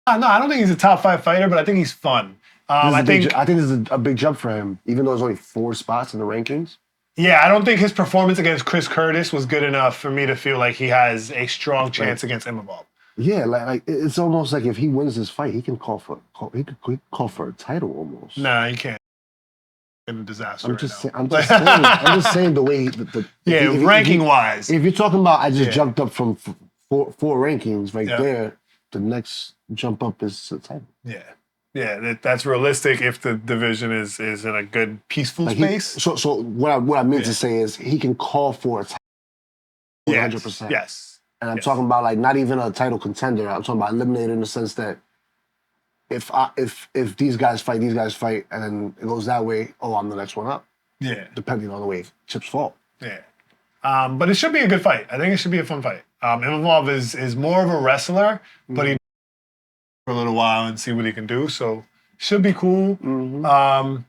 No, I don't think he's a top 5 fighter, but I think he's fun. I think this is a big jump for him, even though there's only 4 spots in the rankings. Yeah, I don't think his performance against Chris Curtis was good enough for me to feel like he has a strong chance against Imavov. Yeah, like it's almost like if he wins this fight, he can call for a title almost. Nah, he can't. In a disaster. I'm just saying the way ranking wise. If you're talking about, I just jumped up from 4 rankings there. The next jump up is the title. Yeah, that's realistic if the division is in a good peaceful space. So what I meant to say is he can call for a title 100%. Yes. And I'm talking about like not even a title contender. I'm talking about eliminated in the sense that if these guys fight, and then it goes that way, I'm the next one up. Yeah. Depending on the way chips fall. Yeah. But it should be a good fight. I think it should be a fun fight. Imavov is more of a wrestler, but he for a little while and see what he can do. So should be cool. Mm-hmm.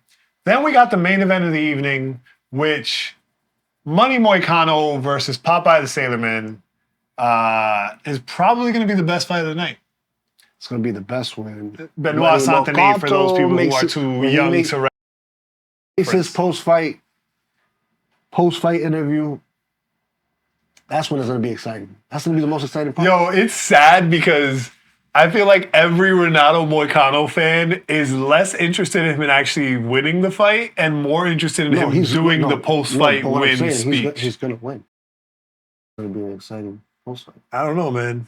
Then we got the main event of the evening, which Money Moicano versus Popeye the Sailorman is probably going to be the best fight of the night. It's going to be the best win. Benoit Saint-Denis, for those people who are too young to It's his post-fight interview. That's when it's going to be exciting. That's going to be the most exciting part. Yo, it's sad because I feel like every Renato Moicano fan is less interested in him in actually winning the fight and more interested in him doing the post-fight win speech. He's going to win. It's going to be an exciting post-fight. I don't know, man.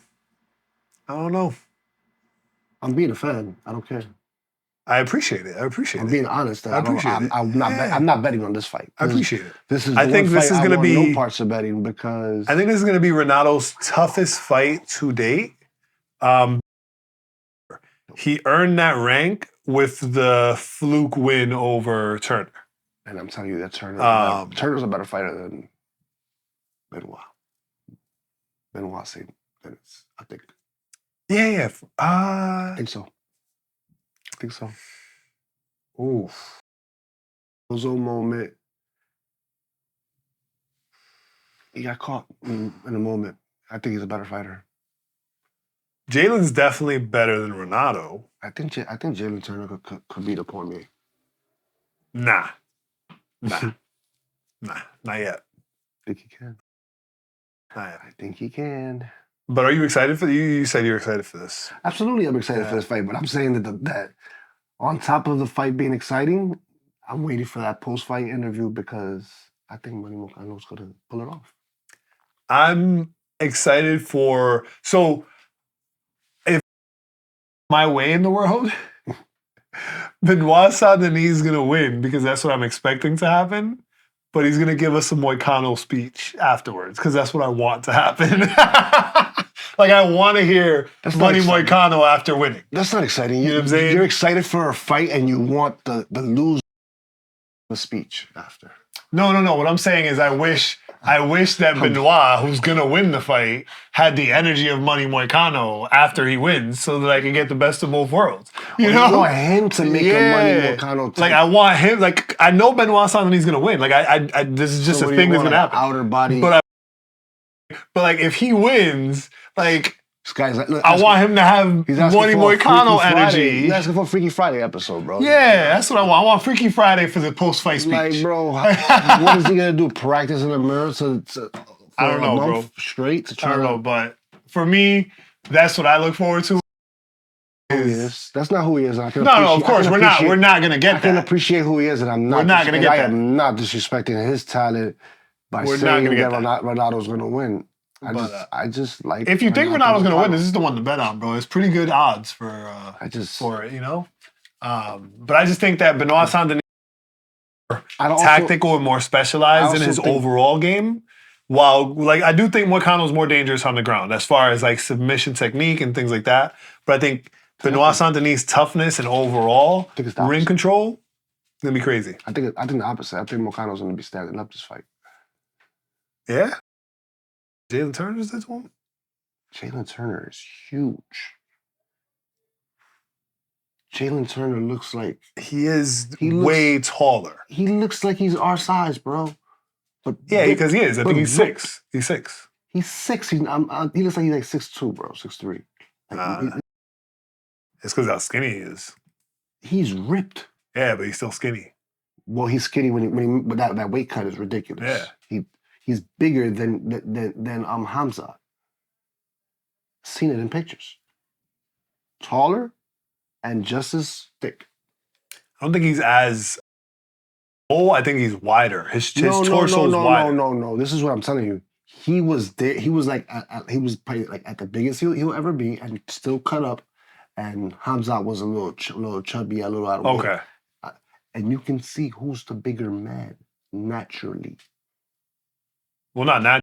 I don't know. I'm being a fan. I don't care. I appreciate it. I'm being honest. I appreciate it. I'm not betting on this fight. I appreciate it. I think this is going to be no parts of betting because I think this is going to be Renato's toughest fight to date. He earned that rank with the fluke win over Turner. And I'm telling you that Turner's a better fighter than Benoit. Benoit said minutes, I think. Yeah. I think so. Ooh. Ozo moment. He got caught in a moment. I think he's a better fighter. Jalen's definitely better than Renato. I think Jalen Turner could beat Cormier. Nah, not yet. I think he can. Not yet. I think he can. But are you excited for you said you're excited for this. Absolutely, I'm excited for this fight. But I'm saying that on top of the fight being exciting, I'm waiting for that post-fight interview because I think Money Moicano's going to pull it off. I'm excited for if my way in the world, Benoit Saint-Denis is going to win because that's what I'm expecting to happen. But he's going to give us a Moicano speech afterwards because that's what I want to happen. Like, I want to hear Money Moicano after winning. That's not exciting. You know what I'm saying? You're excited for a fight and you want the loser the speech after. No. What I'm saying is I wish that Benoit, who's going to win the fight, had the energy of Money Moicano after he wins so that I can get the best of both worlds. You know? You want him to make a Money Moicano type. Like, I want him, like, I know Benoit Saint-Denis going to win. Like, I this is just a thing that's going to happen. Outer body. But like, if he wins, like, this guy's like, look, I want him to have Money Moicano energy. He's asking for a Freaky Friday episode, bro. Yeah, that's what I want. I want Freaky Friday for the post-fight speech. Like, bro, what is he gonna do? Practice in the mirror I don't know, bro. Straight to try. I don't know, but for me, that's what I look forward to. That's not who he is. No, of course we're not gonna get that. I can appreciate who he is, and I'm not. We're not gonna get that. I am not disrespecting his talent by saying that Renato's gonna win. I just like. If you think Renato's gonna win, this is the one to bet on, bro. It's pretty good odds for it, you know. But I just think that Benoit Saint-Denis tactical and more specialized in his overall game. While, like, I do think Moicano's more dangerous on the ground as far as like submission technique and things like that. But I think Benoit Saint-Denis' toughness and overall ring control is gonna be crazy. I think the opposite. I think Moicano's gonna be standing up this fight. Yeah. Jalen Turner's this one? Jalen Turner is huge. Jalen Turner looks like... He is way taller. He looks like he's our size, bro. But yeah, because he is. I think he's 6. He's 6. He's 6. He looks like he's like 6'2", bro. 6'3". It's because how skinny he is. He's ripped. Yeah, but he's still skinny. Well, he's skinny but that weight cut is ridiculous. Yeah. He's bigger than Hamza. Seen it in pictures. Taller and just as thick. I don't think he's as full. I think he's wider. His torso is wider. No. This is what I'm telling you. He was there. He was like he was probably like at the biggest he'll ever be, and still cut up. And Hamza was a little chubby, a little out of weight. Okay. And you can see who's the bigger man naturally. Well, not naturally.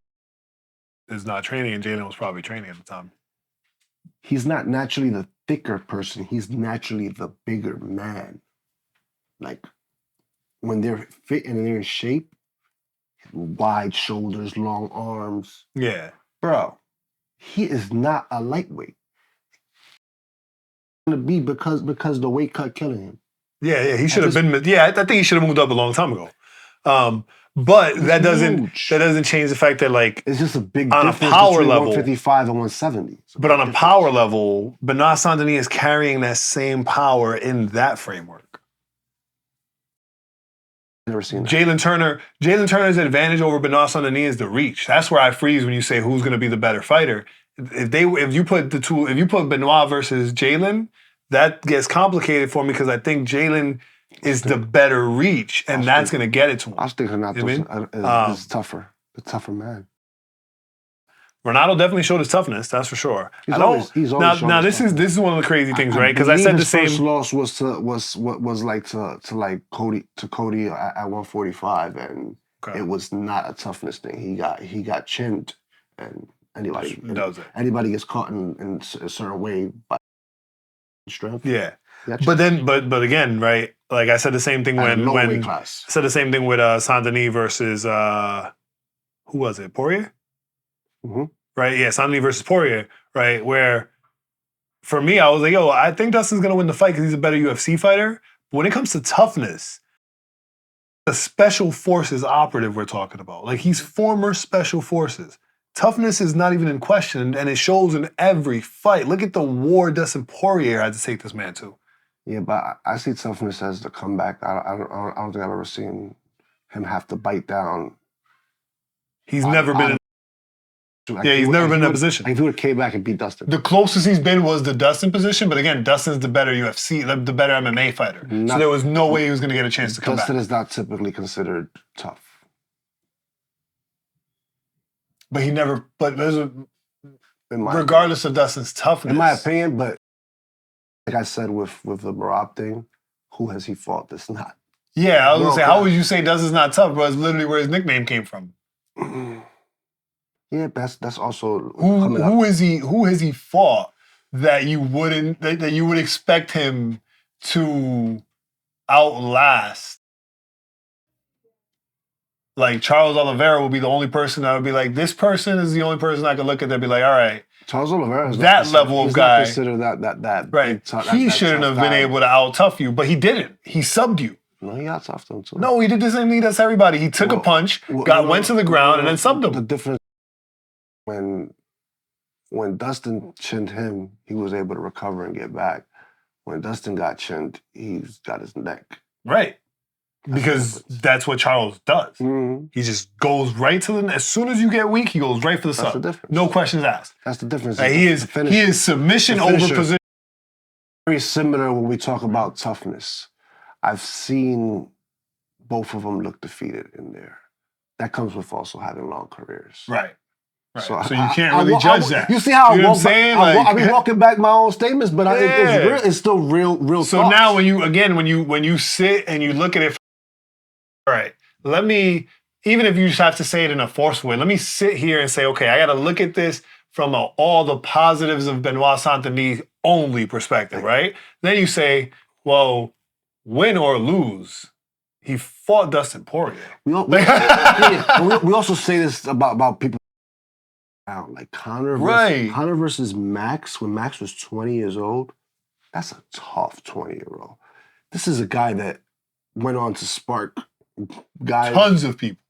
Is not training, and Jalen was probably training at the time. He's not naturally the thicker person. He's naturally the bigger man. Like, when they're fit and they're in shape, wide shoulders, long arms. Yeah. Bro, he is not a lightweight. to be because the weight cut killing him. Yeah, he should have been. Yeah, I think he should have moved up a long time ago. But that doesn't change the fact that like it's just a big on difference a power between level, 155 and 170. But on a power level, Benoit Saint-Denis is carrying that same power in that framework. Never seen that. Jalen Turner's advantage over Benoit Saint-Denis is the reach. That's where I freeze when you say who's going to be the better fighter. If you put Benoit versus Jalen, that gets complicated for me because I think Jalen is the better reach, and that's going to get it to him. I was thinking is tougher. The tougher man. Ronaldo definitely showed his toughness, that's for sure. He's always now this is one of the crazy things, right? Because I said the same. His first loss was like to Cody at 145, and it was not a toughness thing. He got chinned, and anybody gets caught in a certain way by strength. Yeah, but again, right? Like I said the same thing when said the same thing with Saint-Denis versus who was it? Poirier. Mm-hmm. Right, yeah, Saint-Denis versus Poirier, right? Where, for me, I was like, yo, I think Dustin's gonna win the fight because he's a better UFC fighter. But when it comes to toughness, the special forces operative we're talking about, like he's former special forces. Toughness is not even in question, and it shows in every fight. Look at the war Dustin Poirier had to take this man to. Yeah, but I see toughness as the comeback. I don't think I've ever seen him have to bite down. He's never been in. He's never been in that position. If he would have came back and beat Dustin. The closest he's been was the Dustin position, but again, Dustin's the better UFC, the better MMA fighter. So there was no way he was going to get a chance to come back. Dustin is not typically considered tough. But he never, regardless of Dustin's toughness. In my opinion, but like I said with the Merab thing, who has he fought that's not? Yeah, I was going to say, how would you say Dustin's not tough, bro? It's literally where his nickname came from. Yeah, that's also who has he fought that you wouldn't that you would expect him to outlast? Like Charles Oliveira would be the only person that would be like, this person is the only person I could look at that be like, all right, Charles Oliveira is that level of guy. Consider that right. He shouldn't have been able to out tough you, but he didn't. He subbed you. No, he out toughed him too. No, he did the same thing as everybody. He took a punch, went to the ground, and then subbed him. The difference when Dustin chinned him, he was able to recover and get back. When Dustin got chinned, he's got his neck. Right. Because that's what Charles does. Mm-hmm. He just goes right to the. As soon as you get weak, he goes right for the sub. That's the difference. No questions asked. That's the difference. He is submission over position. Very similar when we talk about toughness. I've seen both of them look defeated in there. That comes with also having long careers. Right. So you I can't really judge that. You see how you know what I'm saying? I be walking back my own statements, but it's still real. So thoughts. Now when you sit and you look at it, all right, let me, even if you just have to say it in a forceful way, let me sit here and say, okay, I got to look at this from all the positives of Benoit Saint-Denis only perspective, right? Then you say, well, win or lose, he fought Dustin Poirier. We also say this about people. Like Conor versus Max, when Max was 20 years old, that's a tough 20-year-old. This is a guy that went on to spark guys. Tons of people.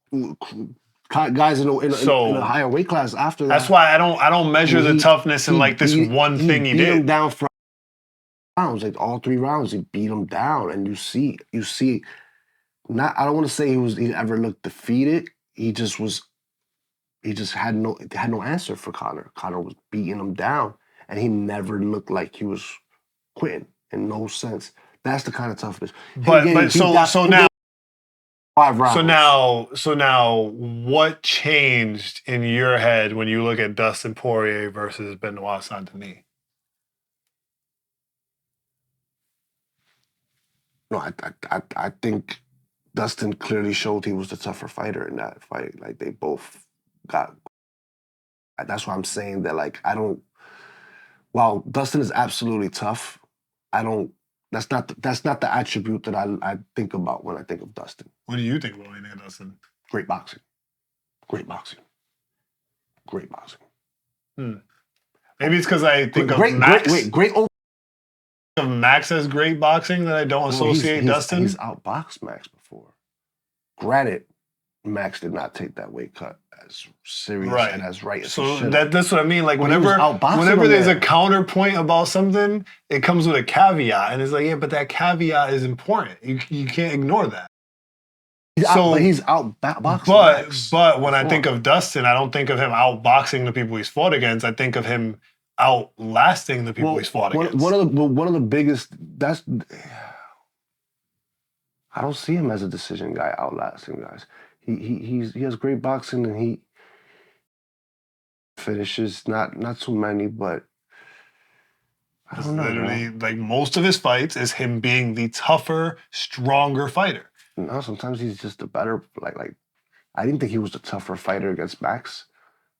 Guys in a higher weight class after that. That's why I don't measure the toughness in like this one thing he did. Beat him down for rounds, like all 3 rounds, he beat him down. And you see, not, I don't want to say he ever looked defeated. He just had no answer for Conor. Conor was beating him down, and he never looked like he was quitting in no sense. That's the kind of toughness. So now 5 rounds. So now, what changed in your head when you look at Dustin Poirier versus Benoit Saint-Denis? No, I think Dustin clearly showed he was the tougher fighter in that fight. Like they both got. That's why I'm saying that. Like while Dustin is absolutely tough, That's not the attribute that I think about when I think of Dustin. What do you think about when you think of Dustin? Great boxing. Great boxing. Great boxing. Maybe it's because I think of Max. Great of Max as great boxing that I don't associate Dustin. He's outboxed Max before. Granted, Max did not take that weight cut as serious and as right as he should. That's what I mean. Like whenever there's a counterpoint about something, it comes with a caveat, and it's like, yeah, but that caveat is important. You can't ignore that. But he's outboxing Max. But when I think of Dustin, I don't think of him outboxing the people he's fought against. I think of him outlasting the people he's fought against. One of the biggest. I don't see him as a decision guy outlasting guys. He has great boxing and he finishes not too many, but I don't know. Literally, like most of his fights is him being the tougher, stronger fighter. No, sometimes he's just a better like. I didn't think he was the tougher fighter against Max.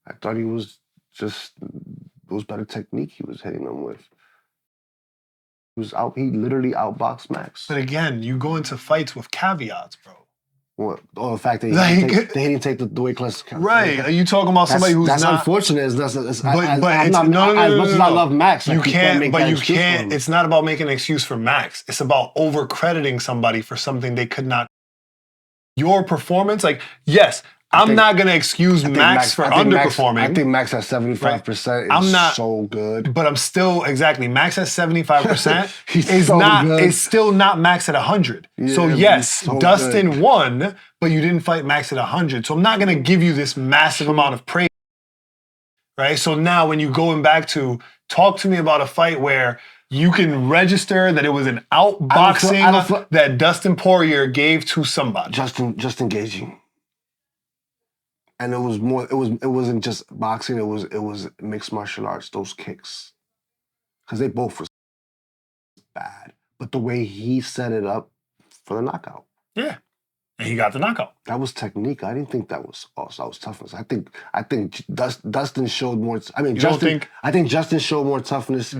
I thought he was just. It was better technique he was hitting them with. He literally outboxed Max. But again, you go into fights with caveats, bro. What? Oh, the fact that they didn't take the weight class. Right. Are you talking about somebody who's that's not... unfortunate. As much as I love Max, you can't. It's not about making an excuse for Max. It's about over-crediting somebody for something they could not... Your performance, like, yes... I'm not going to excuse Max for underperforming. I think Max at 75% is so good. But I'm still, Max at 75% is still not Max at 100. Yeah, so yes, Dustin won, but you didn't fight Max at 100. So I'm not going to give you this massive amount of praise. Right? So now when you're going back to talk to me about a fight where you can register that it was an outboxing that Dustin Poirier gave to somebody. Just engaging. And it was more. It wasn't just boxing. It was mixed martial arts. Those kicks, because they both were bad. But the way he set it up for the knockout. Yeah, and he got the knockout. That was technique. I didn't think that was toughness. I think Dustin showed more. I think Justin showed more toughness. In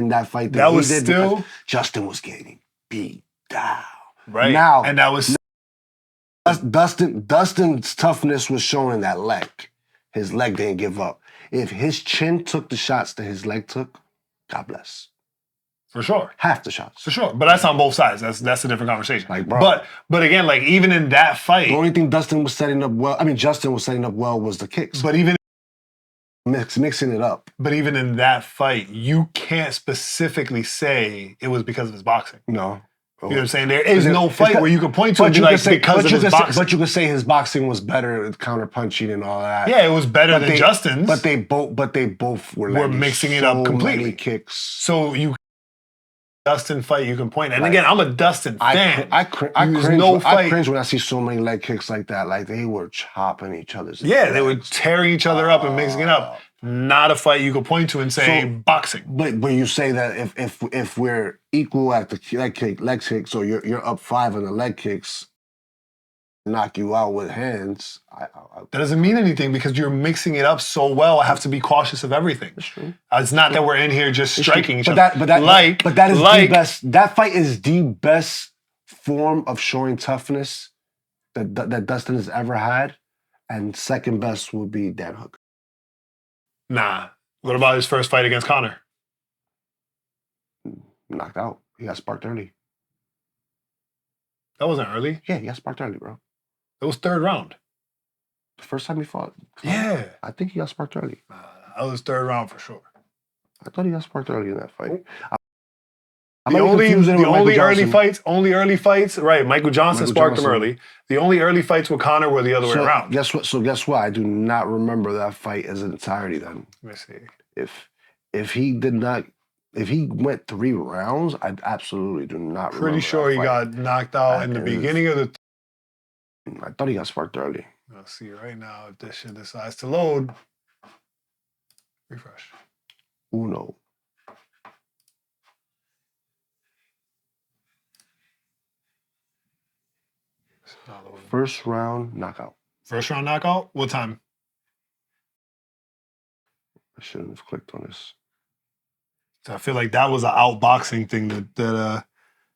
that fight. That was still Justin was getting beat down. Right now, and that was. Dustin's toughness was shown in that leg. His leg didn't give up. If his chin took the shots that his leg took, God bless. For sure. Half the shots. For sure. But that's on both sides. That's a different conversation. Like, bro. But again, like even in that fight. The only thing Justin was setting up well was the kicks. But even mixing it up. But even in that fight, you can't specifically say it was because of his boxing. No. You know what I'm saying? There is no fight where you can point to and be like, because of his boxing. But you could say his boxing was better at counterpunching and all that. Yeah, it was better than Justin's. But they both were mixing it up completely. Many kicks. So Dustin fight, you can point. And again, I'm a Dustin fan. I cringe when I see so many leg kicks like that. Like they were chopping each other's. Yeah, they were tearing each other up and mixing it up. Not a fight you could point to and say boxing. But you say that if we're equal at the leg kicks, or you're up 5 on the leg kicks, knock you out with hands. That doesn't mean anything because you're mixing it up so well. I have to be cautious of everything. That's true. It's not that we're in here just striking each other. But that is the best. That fight is the best form of showing toughness that Dustin has ever had, and second best would be Dan Hooker. Nah. What about his first fight against Conor? Knocked out. He got sparked early. That wasn't early. Yeah, he got sparked early, bro. It was third round. The first time he fought. Yeah. I think he got sparked early. That was third round for sure. I thought he got sparked early in that fight. The only early fights, right, Michael Johnson sparked him early. The only early fights with Conor were the other way around. Guess what? I do not remember that fight as an entirety then. Let me see. If he went 3 rounds, I absolutely do not remember. Pretty sure he got knocked out in the beginning of the... I thought he got sparked early. Let's see right now if this shit decides to load. Refresh. Uno. First round knockout. First round knockout? What time? I shouldn't have clicked on this. So I feel like that was an outboxing thing that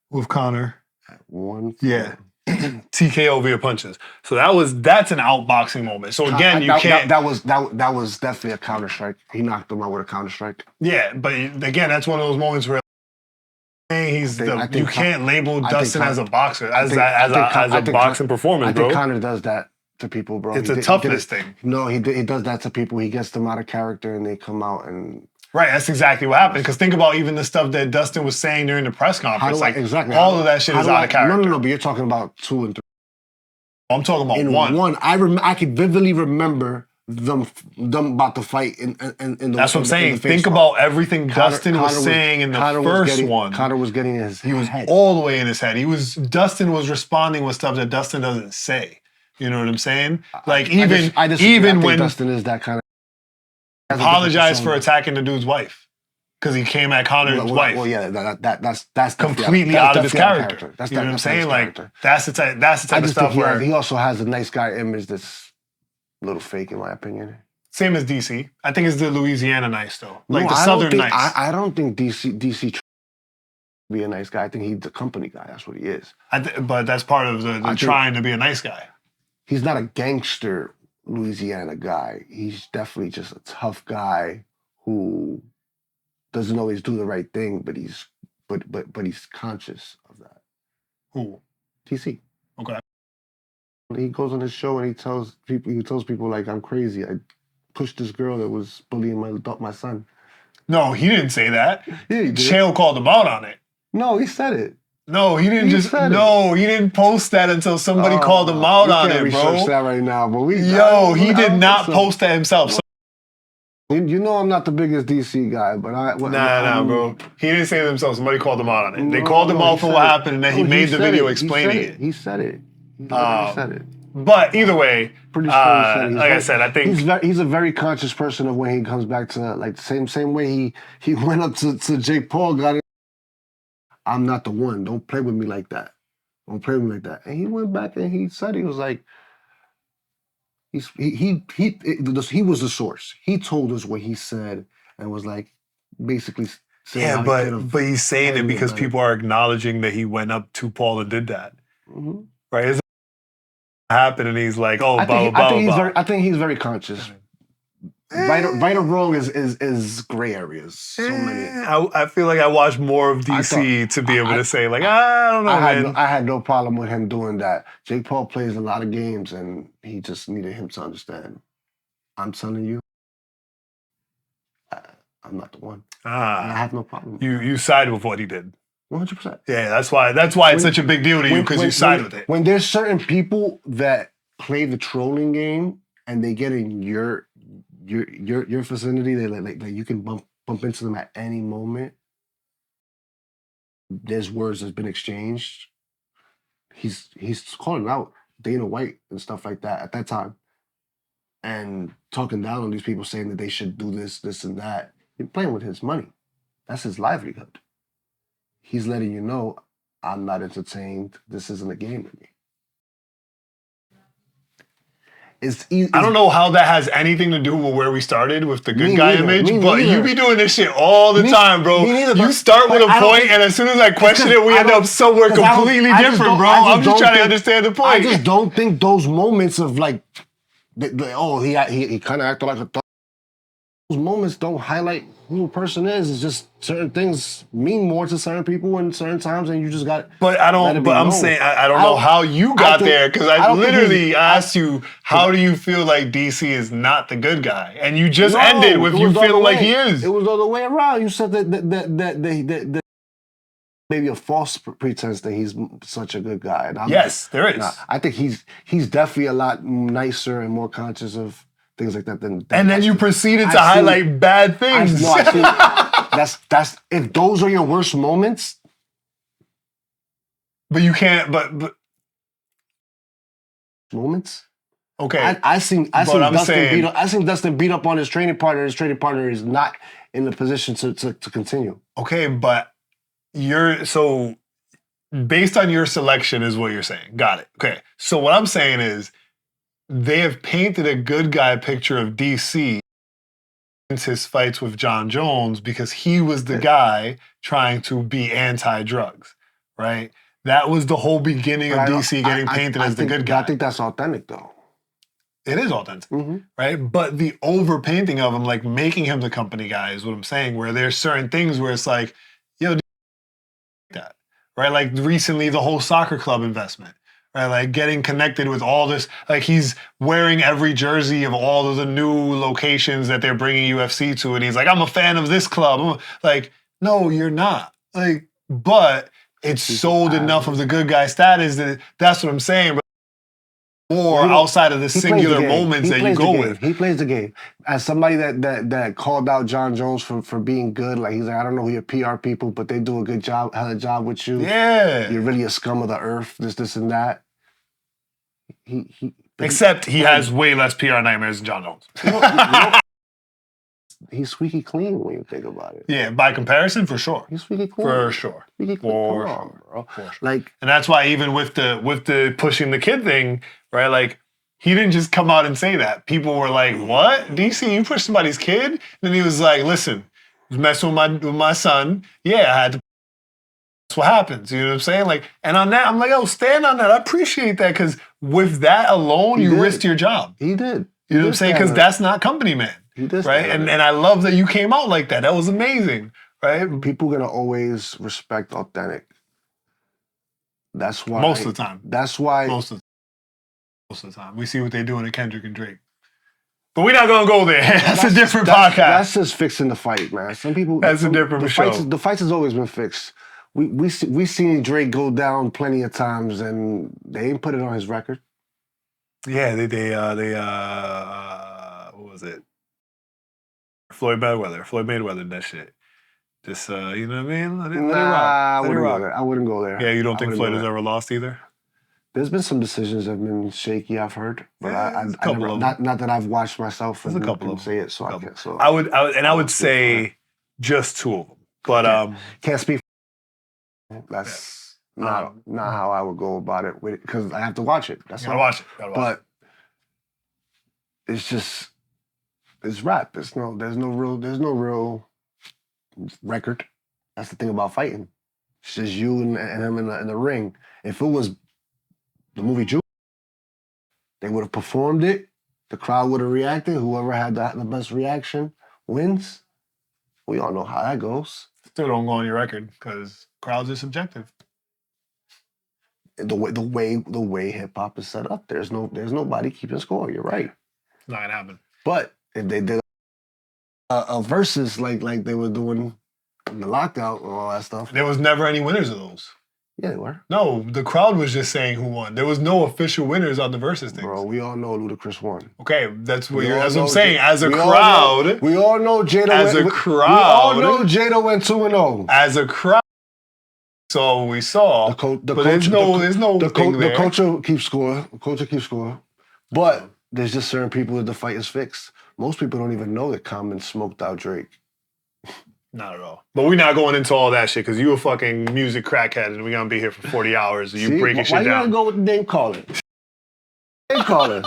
with Conor. At 1-4. Yeah. TKO via punches. So that's an outboxing moment. So again, you can't. That was definitely a counter strike. He knocked him out with a counter strike. Yeah, but again, that's one of those moments where is you can't label Dustin as a boxer, as a boxing performance, bro. I think Conor does that to people, bro. It's a toughness thing. No, he does that to people. He gets them out of character and they come out and... Right, that's exactly what happened. Because think about even the stuff that Dustin was saying during the press conference. All of that shit is out of character. No, but you're talking about 2 and 3. I'm talking about in one. I could vividly remember them about to fight in the... That's what I'm saying. Think about everything Dustin was saying in the first one. Conor was getting in his head. He was all the way in his head. Dustin was responding with stuff that Dustin doesn't say. You know what I'm saying? Like even when Dustin is that kind of... Apologized for attacking the dude's wife because he came at Conor's wife. Well, yeah, that's completely out of his character. That's you know what I'm saying? Like character. that's the type of stuff where he also has a nice guy image that's a little fake, in my opinion. Same as DC. I think it's the Louisiana nice though, like the Southern nice. I don't think DC be a nice guy. I think he's the company guy. That's what he is. But that's part of the trying to be a nice guy. He's not a gangster Louisiana guy. He's definitely just a tough guy who doesn't always do the right thing, but he's conscious of that. Who? TC. Okay. He goes on his show and he tells people like, I'm crazy. I pushed this girl that was bullying my son. No, he didn't say that. Yeah, he did. Chael called him out on it. No, he said it. No, he didn't he didn't post that until somebody called him out on it, bro. Research that right now, but he did not post that himself. So, you know I'm not the biggest DC guy, but Nah, bro. He didn't say it himself. Somebody called him out on it. They called him out for what happened, and then he made the video explaining it. He said it. He said it. But either way, pretty sure he said it. Like I said, I think he's a very conscious person of when he comes back to like the same way he went up to Jake Paul, got it. I'm not the one. Don't play with me like that. Don't play with me like that. And he went back and he said, he was like, he was the source. He told us what he said and was like, basically saying, yeah, but he's saying it because people are acknowledging that he went up to Paul and did that, right? It's happened, and he's like, oh, I think he's very conscious. Right or wrong is gray areas. So many. I feel like I watched more of DC to be able to say like, I don't know, man. I had no problem with him doing that. Jake Paul plays a lot of games, and he just needed him to understand. I'm telling you, I'm not the one. I have no problem. You side with what he did. 100%. Yeah, that's why it's such a big deal to you, because you side with it. When there's certain people that play the trolling game and they get in your vicinity, they like you can bump into them at any moment. There's words that's been exchanged. He's calling out Dana White and stuff like that at that time, and talking down on these people, saying that they should do this and that. You're playing with his money. That's his livelihood. He's letting you know, I'm not entertained. This isn't a game with me. I don't know how that has anything to do with where we started with the good guy image, but you be doing this shit all the time, bro. You start with a point, and as soon as I question it, we end up somewhere completely different, bro. I'm just trying to understand the point. I just don't think those moments of like, he kind of acted like a thug. Those moments don't highlight who a person is. It's just certain things mean more to certain people in certain times, and you just got. But I'm saying I don't know how you got there, because I literally asked you, how do you feel like DC is not the good guy, and you just ended with you feeling like he is. It was the other way around. You said that maybe a false pretense that he's such a good guy. Yes, there is. I think he's definitely a lot nicer and more conscious of things like that than and then you proceeded to highlight bad things. That's if those are your worst moments. But you can't. But moments. Okay. I seen Dustin beat up on his training partner. His training partner is not in the position to continue. Okay, but so based on your selection is what you're saying. Got it. Okay. So what I'm saying is, they have painted a good guy picture of DC since his fights with John Jones, because he was the guy trying to be anti-drugs, right? That was the whole beginning of DC getting painted as the good guy. I think that's authentic, though. It is authentic, right? But the over-painting of him, like making him the company guy, is what I'm saying, where there's certain things where it's like, that. right? Like recently, the whole soccer club investment, right? Like getting connected with all this. Like he's wearing every jersey of all of the new locations that they're bringing UFC to, and he's like, I'm a fan of this club. Like, no, you're not. Like, but it's sold enough of the good guy status that that's what I'm saying. Or outside of the singular moments that you go with. He plays the game. As somebody that called out John Jones for being good, like he's like, I don't know who your PR people, but they do a good job, hell of a job with you. Yeah. You're really a scum of the earth, this and that. Except he has way less PR nightmares than John Jones. He's squeaky clean when you think about it. Yeah, by comparison, for sure. He's squeaky clean. For sure. Squeaky clean. For Come on, bro. For sure. Like, and that's why even with the pushing the kid thing, right? Like he didn't just come out and say that. People were like, "What? DC, you pushed somebody's kid?" And then he was like, "Listen, I was messing with my son. Yeah, I had to." That's what happens. You know what I'm saying? Like, and on that, I'm like, "Oh, stand on that. I appreciate that because with that alone, you risked your job." He did. You know what I'm saying? Because that's not company man. Right? And I love that you came out like that. That was amazing. Right? People are gonna always respect authentic. That's why most of the time. That's why most of the time. We see what they're doing to Kendrick and Drake. But we're not gonna go there. That's a different podcast. That's just fixing the fight, man. Some people that's a different show. The fights has always been fixed. We seen Drake go down plenty of times and they ain't put it on his record. Yeah, they what was it? Floyd Mayweather, that shit. Just, you know what I mean? Let it rock. I wouldn't go there. Yeah, you don't think Floyd has ever lost either? There's been some decisions that have been shaky, I've heard. But I never, not that I've watched myself and can say it, so I can't. So I would say just two of them. But can't speak. That's not how I would go about it with it, because I have to watch it. That's gotta watch it. But it's just it's rap. There's no real record. That's the thing about fighting. It's just you and him in the ring. If it was the movie Juice, they would have performed it. The crowd would have reacted. Whoever had the best reaction wins. We all know how that goes. Still don't go on your record because crowds are subjective. The way hip hop is set up, there's nobody keeping score. You're right. It's not gonna happen. But if they did a versus like they were doing in the lockout and all that stuff, there was never any winners of those. Yeah, they were. No, the crowd was just saying who won. There was no official winners on the versus things. Bro, we all know Ludacris won. Okay, that's what I'm saying. As a crowd, we all know Jada. As a crowd, we all know Jada went 2-0. As a crowd, so we saw. There's no thing there. The culture keeps score. The culture keeps score. But there's just certain people that the fight is fixed. Most people don't even know that Common smoked out Drake. Not at all. But we're not going into all that shit because you a fucking music crackhead and we're going to be here for 40 hours and you breaking shit down. Why you gotta go with the name calling? Name calling.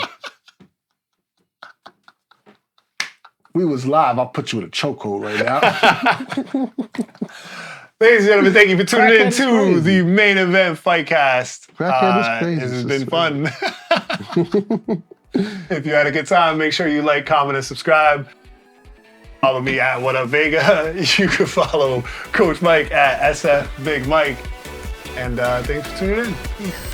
We was live. I'll put you in a chokehold right now. Ladies and gentlemen, thank you for tuning in to the main event Fighcast. This has been fun. If you had a good time, make sure you like, comment, and subscribe. Follow me at What Up Vega. You can follow Coach Mike at SF Big Mike. And thanks for tuning in. Peace.